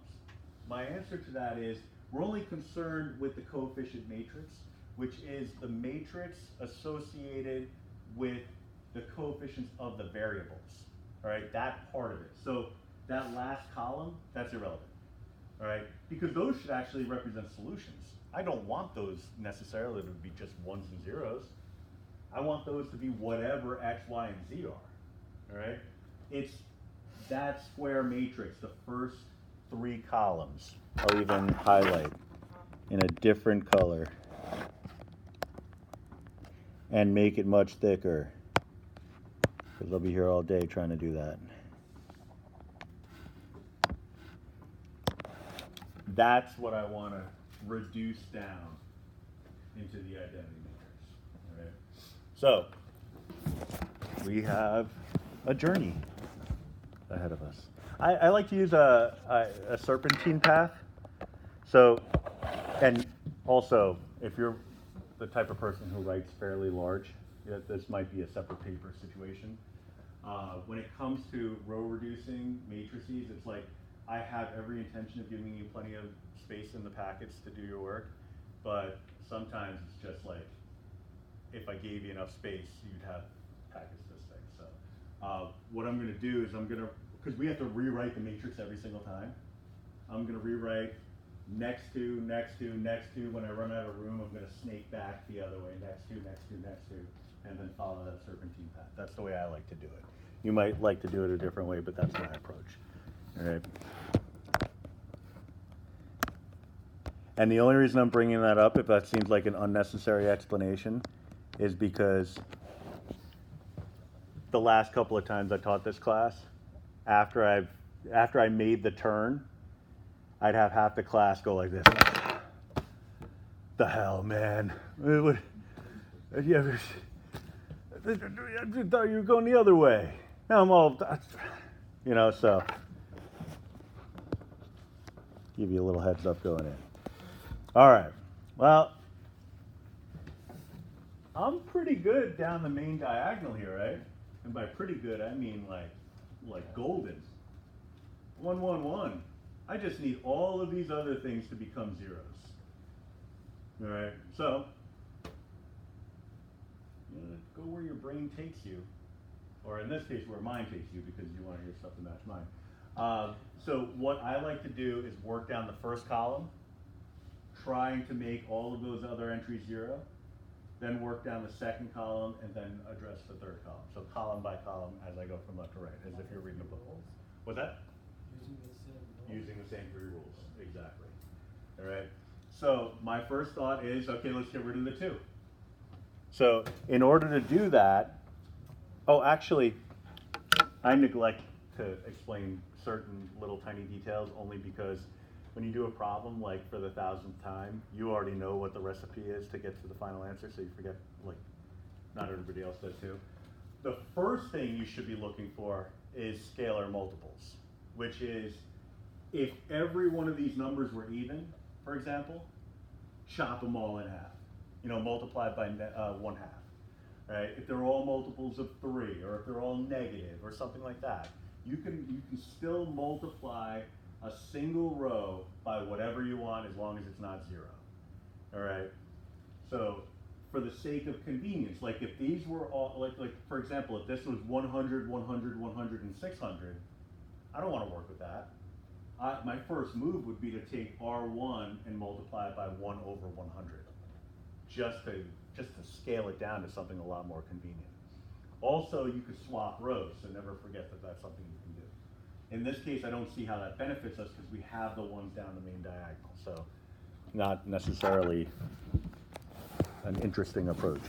My answer to that is we're only concerned with the coefficient matrix, which is the matrix associated with the coefficients of the variables. All right? That part of it. So that last column, that's irrelevant, all right? Because those should actually represent solutions. I don't want those necessarily to be just ones and zeros. I want those to be whatever x, y, and z are, all right? It's that square matrix, the first 3 columns. I'll even highlight in a different color and make it much thicker, because I'll be here all day trying to do that. That's what I want to reduce down into the identity matrix. All right. So we have a journey ahead of us. I like to use a serpentine path. So, and also, if you're the type of person who writes fairly large, this might be a separate paper situation. When it comes to row reducing matrices, it's like, I have every intention of giving you plenty of space in the packets to do your work, but sometimes it's just like, if I gave you enough space, you'd have packets this big. So what I'm going to do is because we have to rewrite the matrix every single time, I'm going to rewrite next to, next to, next to. When I run out of room, I'm going to snake back the other way, next to, next to, next to, and then follow that serpentine path. That's the way I like to do it. You might like to do it a different way, but that's my approach. All right. And the only reason I'm bringing that up, if that seems like an unnecessary explanation, is because the last couple of times I taught this class, after I made the turn, I'd have half the class go like this. The hell, man. I thought you were going the other way. Now I'm all, you know, so. Give you a little heads up going in. All right. Well, I'm pretty good down the main diagonal here, right? And by pretty good, I mean like golden. 1, 1, 1. I just need all of these other things to become zeros. All right, so go where your brain takes you, or in this case, where mine takes you, because you want to hear stuff to match mine. So what I like to do is work down the first column, trying to make all of those other entries 0, then work down the second column, and then address the third column. So column by column as I go from left to right, as if you're reading a book. What's that? Using the same 3 rules, exactly. All right, so my first thought is, okay, let's get rid of the 2. So in order to do that, oh, actually, I neglect to explain certain little tiny details only because when you do a problem, like for the 1000th time, you already know what the recipe is to get to the final answer, so you forget, like, not everybody else does too. The first thing you should be looking for is scalar multiples, which is if every one of these numbers were even, for example, chop them all in half. Multiply by 1/2. Right? If they're all multiples of 3, or if they're all negative, or something like that, you can still multiply a single row by whatever you want as long as it's not 0. All right. So for the sake of convenience, like if these were all like for example, if this was 100, 100, 100, and 600, I don't want to work with that. My first move would be to take R1 and multiply it by 1 over 100, just to scale it down to something a lot more convenient. Also, you could swap rows, so never forget that that's something you can do. In this case, I don't see how that benefits us because we have the ones down the main diagonal, so not necessarily an interesting approach.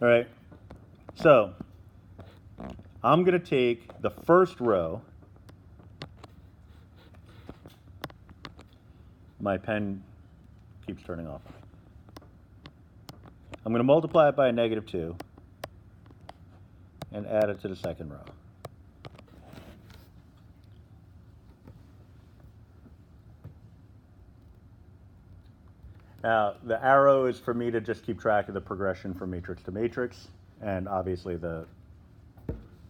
All right, so I'm going to take the first row. My pen keeps turning off. I'm going to multiply it by a -2 and add it to the second row. Now, the arrow is for me to just keep track of the progression from matrix to matrix, and obviously the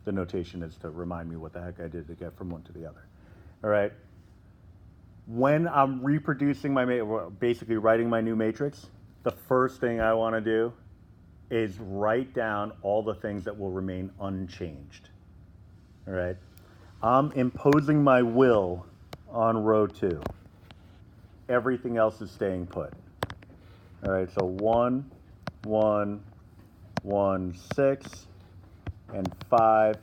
notation is to remind me what the heck I did to get from one to the other. All right. When I'm reproducing basically writing my new matrix, the first thing I want to do is write down all the things that will remain unchanged. All right. I'm imposing my will on row 2. Everything else is staying put. All right, so 1, 1, 1, 6, and 5,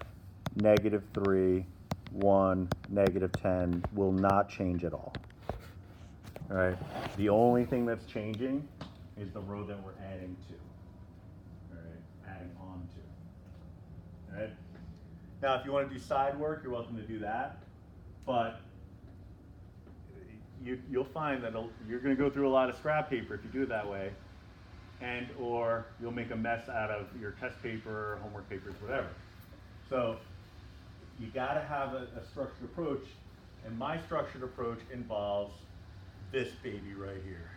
-3, 1, -10 will not change at all. All right, the only thing that's changing is the row that we're adding to. All right, adding on to. All right. Now, if you want to do side work, you're welcome to do that, but you'll find that you're going to go through a lot of scrap paper if you do it that way, and or you'll make a mess out of your test paper, homework papers, whatever. So you got to have a structured approach, and my structured approach involves this baby right here.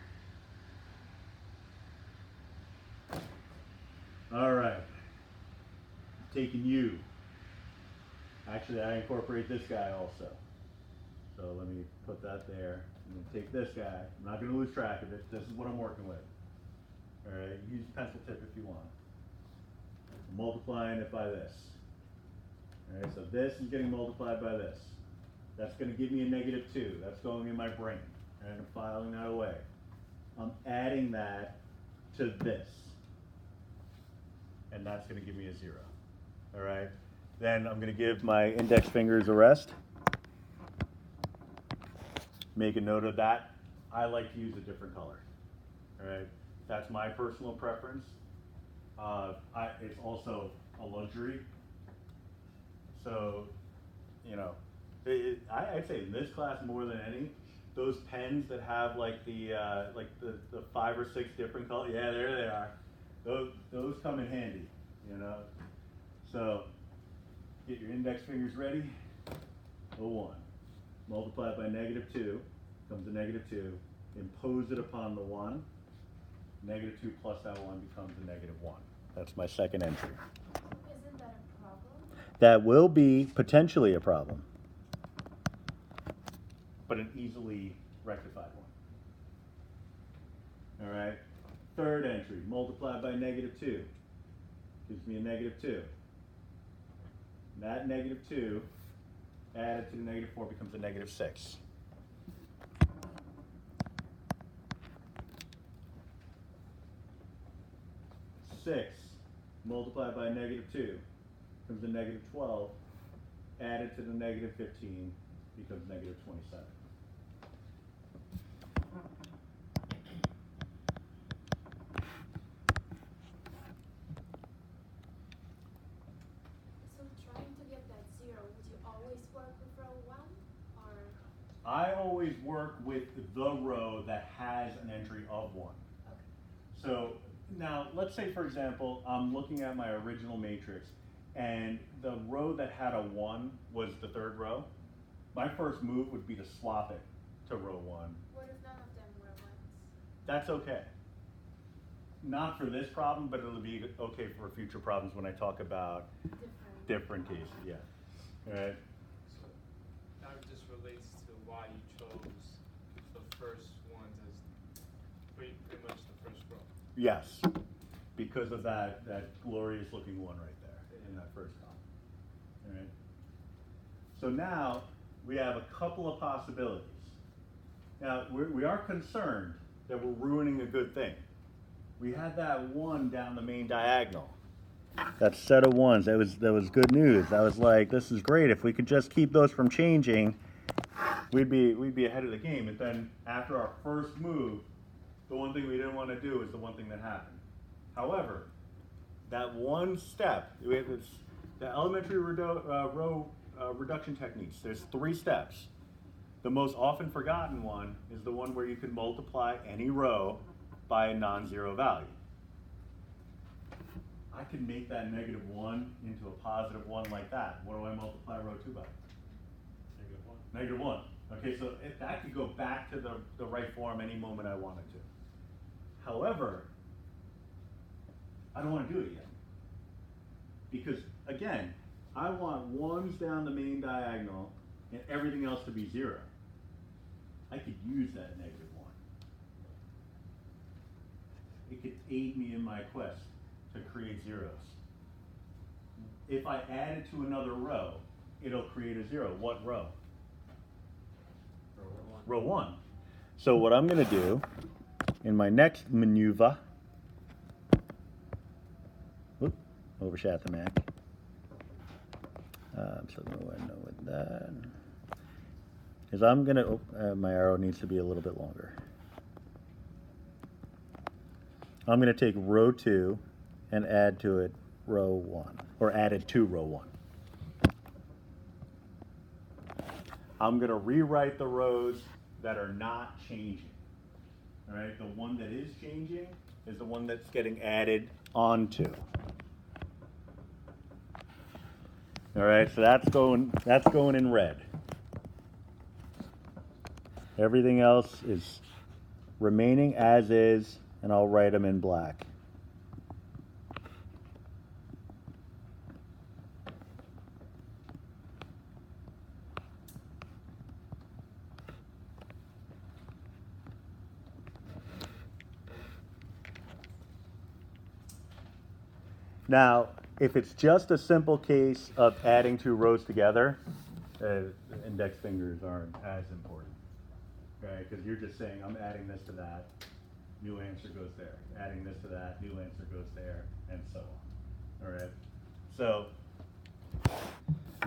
All right, taking you. Actually, I incorporate this guy also. So let me put that there. I'm going to take this guy. I'm not going to lose track of it. This is what I'm working with. All right, use pencil tip if you want. Multiplying it by this. All right, so this is getting multiplied by this. That's going to give me a -2. That's going in my brain. And I'm filing that away. I'm adding that to this. And that's going to give me a 0. All right, then I'm going to give my index fingers a rest. Make a note of that. I like to use a different color. All right, that's my personal preference. It's also a luxury. So, I'd say in this class more than any, those pens that have like the 5 or 6 different colors. Yeah, there they are. Those come in handy. So get your index fingers ready. 1. Multiply it by -2, becomes a -2. Impose it upon the 1. -2 plus that 1 becomes a -1. That's my second entry. Isn't that a problem? That will be potentially a problem, but an easily rectified one. All right. Third entry, multiplied by -2, gives me a -2. That -2 added to the -4 becomes a -6. 6 multiplied by -2 becomes a -12. Added to the -15 becomes -27. So trying to get that 0, would you always work with row 1? Or I always work with the row that has an entry of 1. okay. So now, let's say, for example, I'm looking at my original matrix, and the row that had a 1 was the third row. My first move would be to swap it to row 1. What if none of them were 1s? That's okay. Not for this problem, but it'll be okay for future problems when I talk about different cases, yeah. All right. So that just relates to why you chose the first ones as pretty much the first row. Yes, because of that glorious looking 1 right there in that first column. All right. So now we have a couple of possibilities. Now we are concerned that we're ruining a good thing. We had that 1 down the main diagonal. That set of 1s, that was good news. I was like, this is great. If we could just keep those from changing, we'd be ahead of the game. And then after our first move, the one thing we didn't want to do is the one thing that happened. However, that one step, the elementary row reduction techniques, there's 3 steps. The most often forgotten one is the one where you can multiply any row by a non-zero value. I can make that -1 into a +1 like that. What do I multiply row 2 by? -1. Okay, so that could go back to the right form any moment I wanted to. However, I don't want to do it yet. Because, again, I want 1s down the main diagonal and everything else to be 0. I could use that -1. It could aid me in my quest to create zeros. If I add it to another row, it'll create a 0. What row? Row 1. So what I'm going to do in my next maneuver, overshot the Mac. So I'm going to go ahead and know with that. Is I'm going to, my arrow needs to be a little bit longer. I'm going to take row 2 and add to it row 1, or add it to row 1. I'm going to rewrite the rows that are not changing. All right, the one that is changing is the one that's getting added onto. All right, so that's going in red. Everything else is remaining as is, and I'll write them in black. Now, if it's just a simple case of adding 2 rows together, the index fingers aren't as important, okay? Because you're just saying, I'm adding this to that, new answer goes there. Adding this to that, new answer goes there, and so on, all right? So,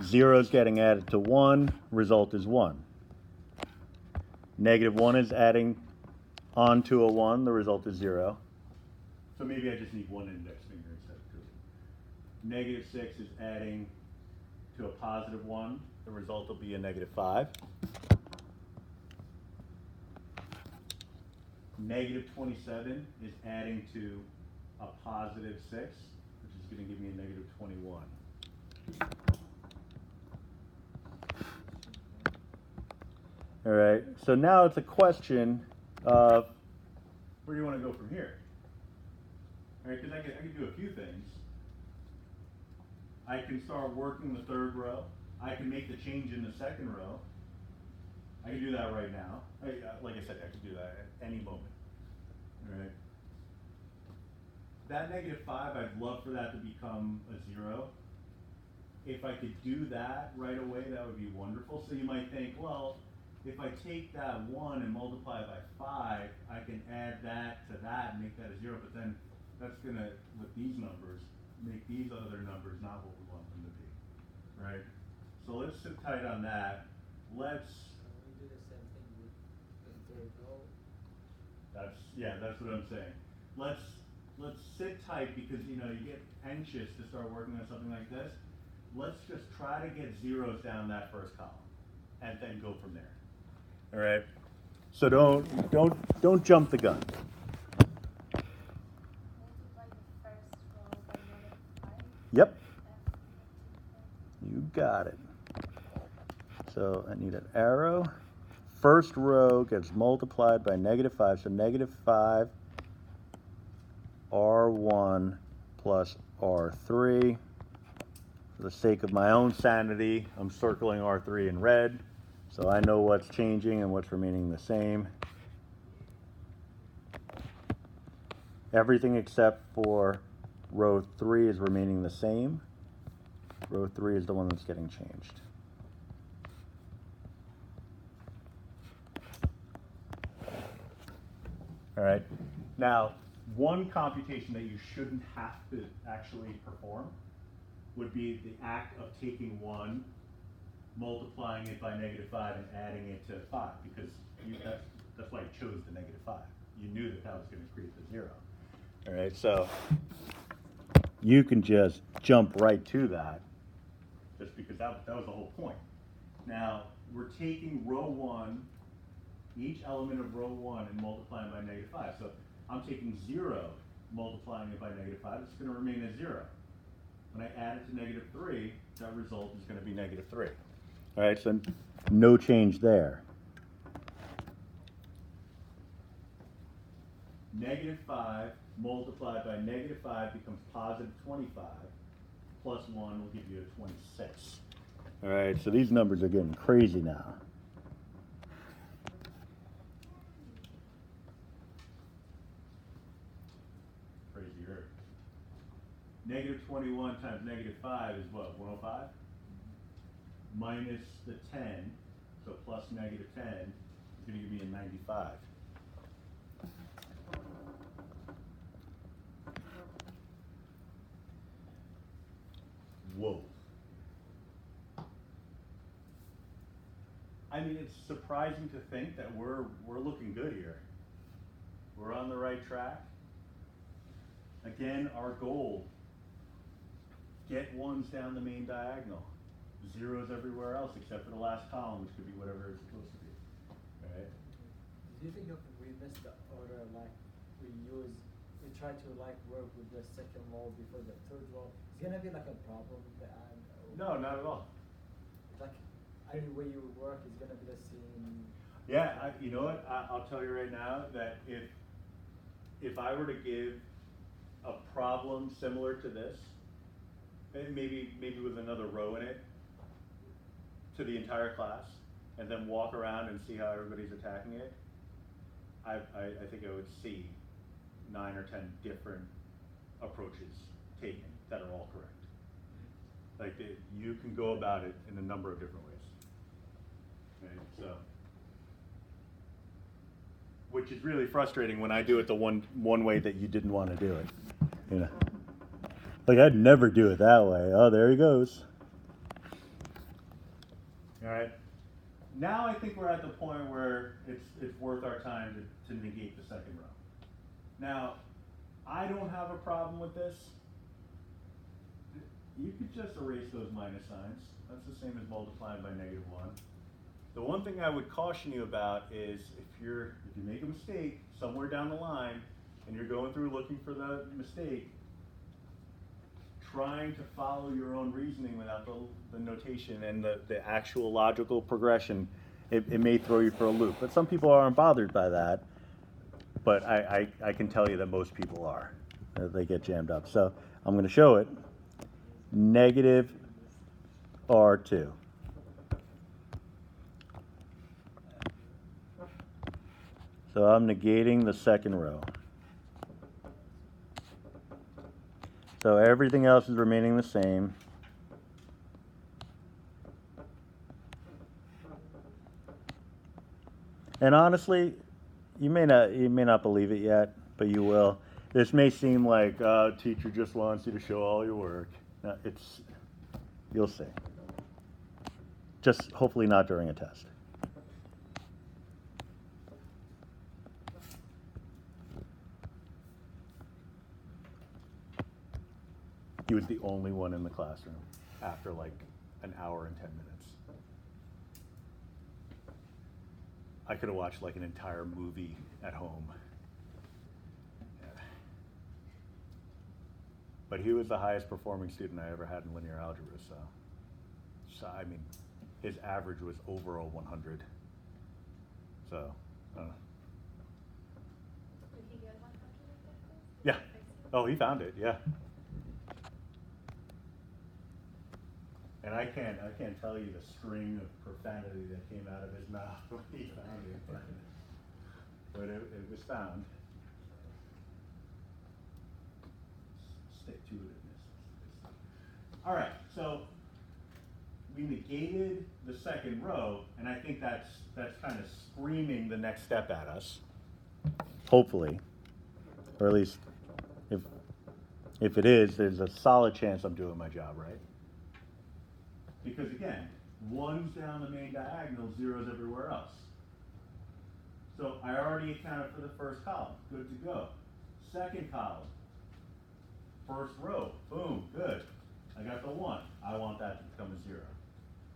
0 is getting added to 1, result is 1. -1 is adding onto a 1, the result is 0. So maybe I just need 1 index finger instead of 2. -6 is adding to a +1. The result will be a -5. -27 is adding to a +6, which is going to give me a -21. All right, so now it's a question of where do you want to go from here? right? Because I can do a few things. I can start working the third row. I can make the change in the second row. I can do that right now. Like I said, I can do that at any moment. All right. That -5, I'd love for that to become a 0. If I could do that right away, that would be wonderful. So you might think, well, if I take that 1 and multiply it by 5, I can add that to that and make that a 0, but then that's gonna, with these numbers, make these other numbers not what we want them to be, right? So let's sit tight on that. Let's, We do the same thing with the third row. that's what I'm saying. Let's sit tight because, you get anxious to start working on something like this. Let's just try to get zeros down that first column and then go from there. All right. So don't jump the gun. Multiply the first row by -5. Yep. You got it. So I need an arrow. First row gets multiplied by -5. So -5 R1 plus R3. For the sake of my own sanity, I'm circling R3 in red, so I know what's changing and what's remaining the same. Everything except for row 3 is remaining the same. Row 3 is the one that's getting changed. All right. Now, one computation that you shouldn't have to actually perform would be the act of taking 1, multiplying it by -5, and adding it to 5, because that's why you chose the -5. You knew that was going to create the 0. All right, so you can just jump right to that, just because that was the whole point. Now, we're taking row 1, each element of row 1, and multiplying by -5. So I'm taking 0, multiplying it by -5, it's going to remain a 0. When I add it to -3, that result is going to be -3. All right, so no change there. -5 multiplied by -5 becomes +25, plus 1 will give you a 26. All right, so these numbers are getting crazy now. Crazier. -21 times -5 is what, 105? Minus the 10, so plus -10, is going to give me a 95. Whoa. I mean, it's surprising to think that we're looking good here. We're on the right track. Again, our goal, get 1s down the main diagonal. 0s everywhere else except for the last column, which could be whatever it's supposed to be. All right? Do you think if we miss the order, like we try to work with the second row before the third row, it's gonna be like a problem at the end? No, not at all. Like any way you work is gonna be the same. Yeah, you know what? I'll tell you right now that if I were to give a problem similar to this, and maybe with another row in it, to the entire class, and then walk around and see how everybody's attacking it, I think I would see 9 or 10 different approaches taken that are all correct. Like you can go about it in a number of different ways. Right? So, which is really frustrating when I do it the one way that you didn't want to do it. You know, like I'd never do it that way. Oh, there he goes. All right. Now I think we're at the point where it's worth our time to negate the second row. Now, I don't have a problem with this. You could just erase those minus signs. That's the same as multiplying by -1. The one thing I would caution you about is if you make a mistake somewhere down the line and you're going through looking for the mistake, trying to follow your own reasoning without the notation and the actual logical progression, it may throw you for a loop. But some people aren't bothered by that, but I can tell you that most people are. They get jammed up. So I'm going to show it. Negative R2. So I'm negating the second row. So everything else is remaining the same. And honestly, you may not believe it yet, but you will. This may seem like teacher just wants you to show all your work. No, you'll see. Just hopefully not during a test. He was the only one in the classroom after like an hour and 10 minutes. I could have watched like an entire movie at home. Yeah. But he was the highest performing student I ever had in linear algebra, so I mean, his average was over a 100. So, Did he get 100 in that quiz? yeah. Oh, he found it, yeah. And I can't tell you the string of profanity that came out of his mouth when he found it, but it was found. Stick to it. All right, so we negated the second row, and I think that's kind of screaming the next step at us. Hopefully, or at least if it is, there's a solid chance I'm doing my job right. Because again, 1's down the main diagonal, 0's everywhere else. So I already accounted for the first column, good to go. Second column, first row, boom, good. I got the 1, I want that to become a 0.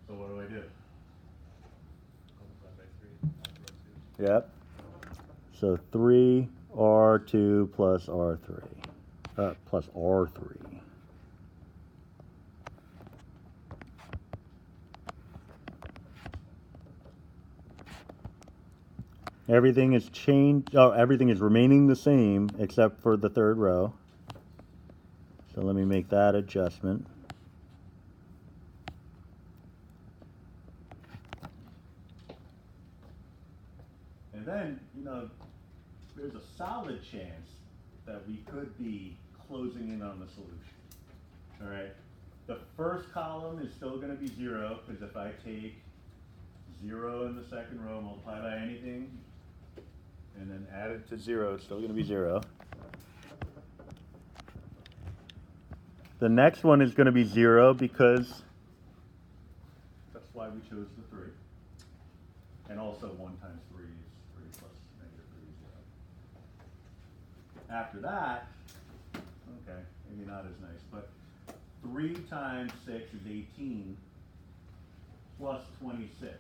So what do I do? Multiply by 3, Yep. So 3R2 plus R3, plus R3. Everything is changed. Oh, everything is remaining the same except for the third row. So let me make that adjustment. And then, there's a solid chance that we could be closing in on the solution. All right. The first column is still going to be 0, because if I take 0 in the second row, multiply by anything, and then add it to 0, it's still going to be 0. The next one is going to be 0 because that's why we chose the 3. And also 1 times 3 is 3 plus negative 3 is 0. After that, okay, maybe not as nice, but 3 times 6 is 18 plus 26.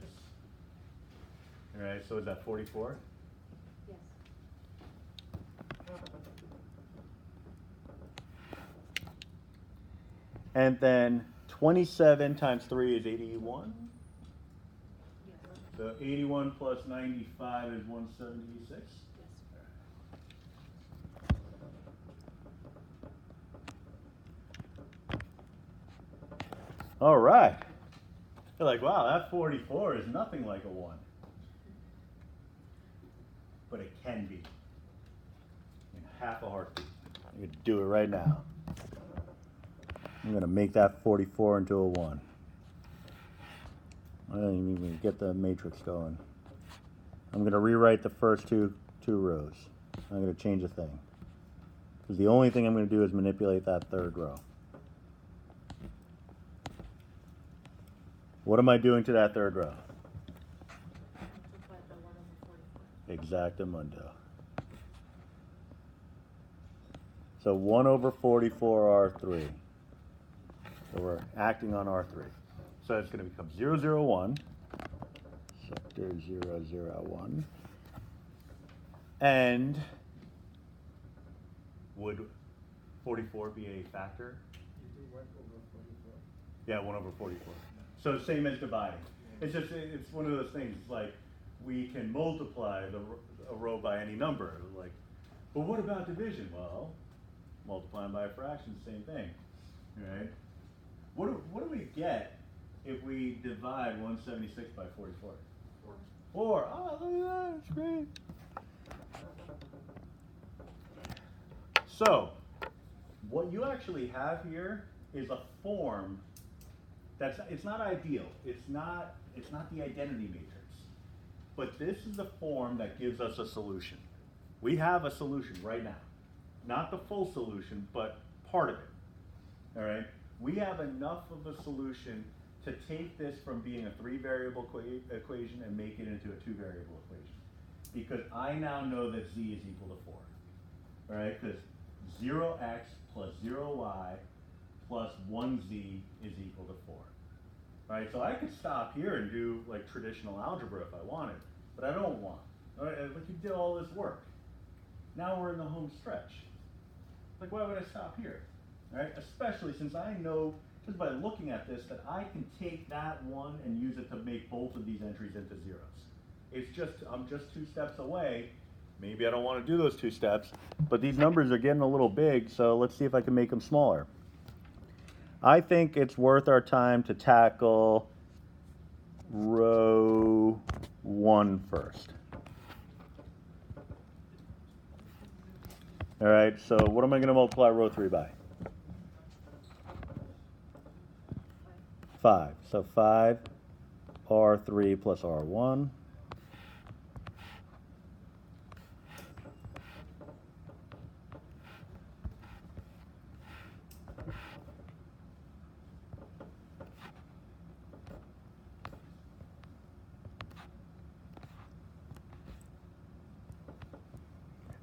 All right, so is that 44? Yes. And then 27 times 3 is 81. Yes. So 81 plus 95 is 176. Yes. All right. You're like, wow, that 44 is nothing like a 1. But it can be. In half a heartbeat. I'm going to do it right now. I'm going to make that 44 into a 1. I don't even get the matrix going. I'm going to rewrite the first two rows. I'm going to change a thing. Because the only thing I'm going to do is manipulate that third row. What am I doing to that third row? Multiply by 1 over 44. Exactamundo. So 1 over 44 R3. So we're acting on R3. So it's going to become 0, 0, 1. Sector 0, 0, 1. And would 44 be a factor? You do 1 over 44. Yeah, 1 over 44. So same as dividing. It's just, it's one of those things, it's like we can multiply a row by any number. Like, but what about division? Well, multiplying by a fraction, same thing, right? What do we get if we divide 176 by 44? 4. Oh, look at that, it's great. So, what you actually have here is a form that's, it's not ideal. It's not the identity matrix. But this is the form that gives us a solution. We have a solution right now. Not the full solution, but part of it. All right? We have enough of a solution to take this from being a 3-variable equation and make it into a 2-variable equation. Because I now know that z is equal to 4. All right? Because 0x plus 0y plus 1z is equal to 4. Right, so I could stop here and do like traditional algebra if I wanted, but I don't want. All right, like you did all this work. Now we're in the home stretch. Like, why would I stop here? All right, especially since I know just by looking at this that I can take that one and use it to make both of these entries into zeros. It's just, I'm just 2 steps away. Maybe I don't want to do those 2 steps, but these numbers are getting a little big, so let's see if I can make them smaller. I think it's worth our time to tackle row 1 first. All right, so what am I going to multiply row 3 by? 5. So 5 R3 plus R1.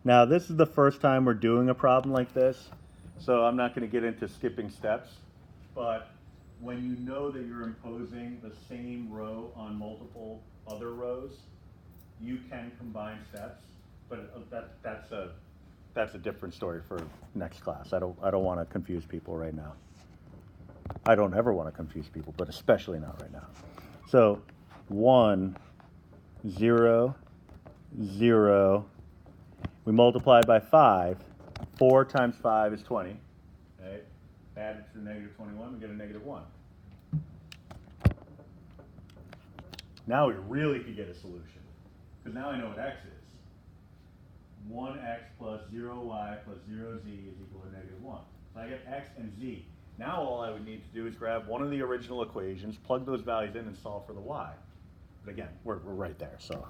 Now, this is the first time we're doing a problem like this, so I'm not going to get into skipping steps, but when you know that you're imposing the same row on multiple other rows, you can combine steps, but that's a different story for next class. I don't want to confuse people right now. I don't ever want to confuse people, but especially not right now. So 1, 0, 0. We multiply by 5. 4 times 5 is 20. Right? Add it to the negative 21, we get a negative 1. Now we really could get a solution, because now I know what x is. 1x plus 0y plus 0z is equal to negative 1. So I get x and z. Now all I would need to do is grab one of the original equations, plug those values in, and solve for the y. But again, we're right there, so.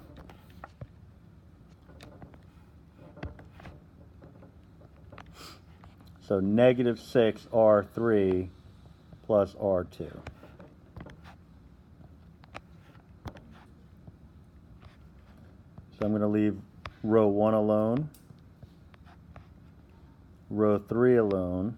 So negative 6 R3 plus R2. So I'm going to leave row 1 alone, row 3 alone,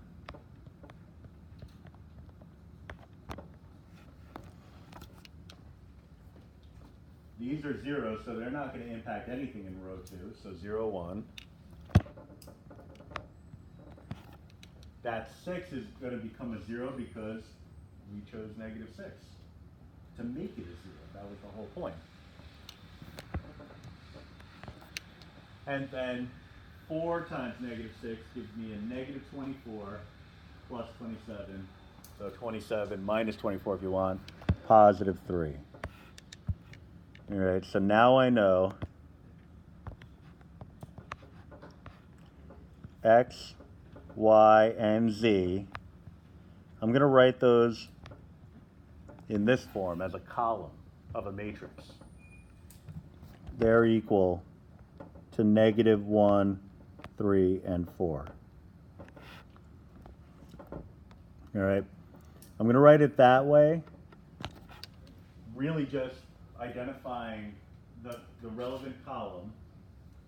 these are 0, so they're not going to impact anything in row 2, so 0, 1. That 6 is going to become a 0 because we chose negative 6 to make it a 0. That was the whole point. And then 4 times negative 6 gives me a negative 24 plus 27. So 27 minus 24 if you want, positive 3. All right, so now I know x, y, and z. I'm going to write those in this form as a column of a matrix. They're equal to negative 1, 3, and 4. All right. I'm going to write it that way, really just identifying the relevant column,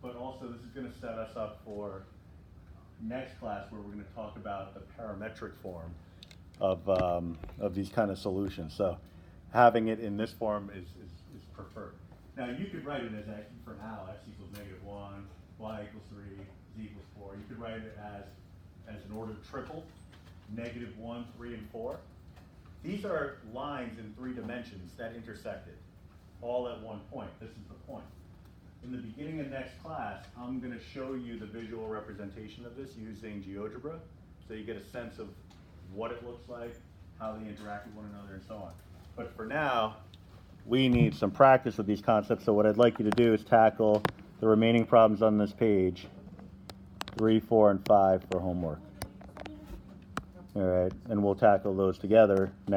but also this is going to set us up for next class where we're going to talk about the parametric form of these kind of solutions. So having it in this form is preferred. Now you could write it as x for now, x equals negative 1, y equals 3, z equals 4. You could write it as an ordered triple, negative 1, 3, and 4. These are lines in 3 dimensions that intersected all at one point. This is the point. in the beginning of next class, I'm going to show you the visual representation of this using GeoGebra, so you get a sense of what it looks like, how they interact with one another, and so on. But for now, we need some practice with these concepts, so what I'd like you to do is tackle the remaining problems on this page, 3, 4, and 5 for homework. All right, and we'll tackle those together next.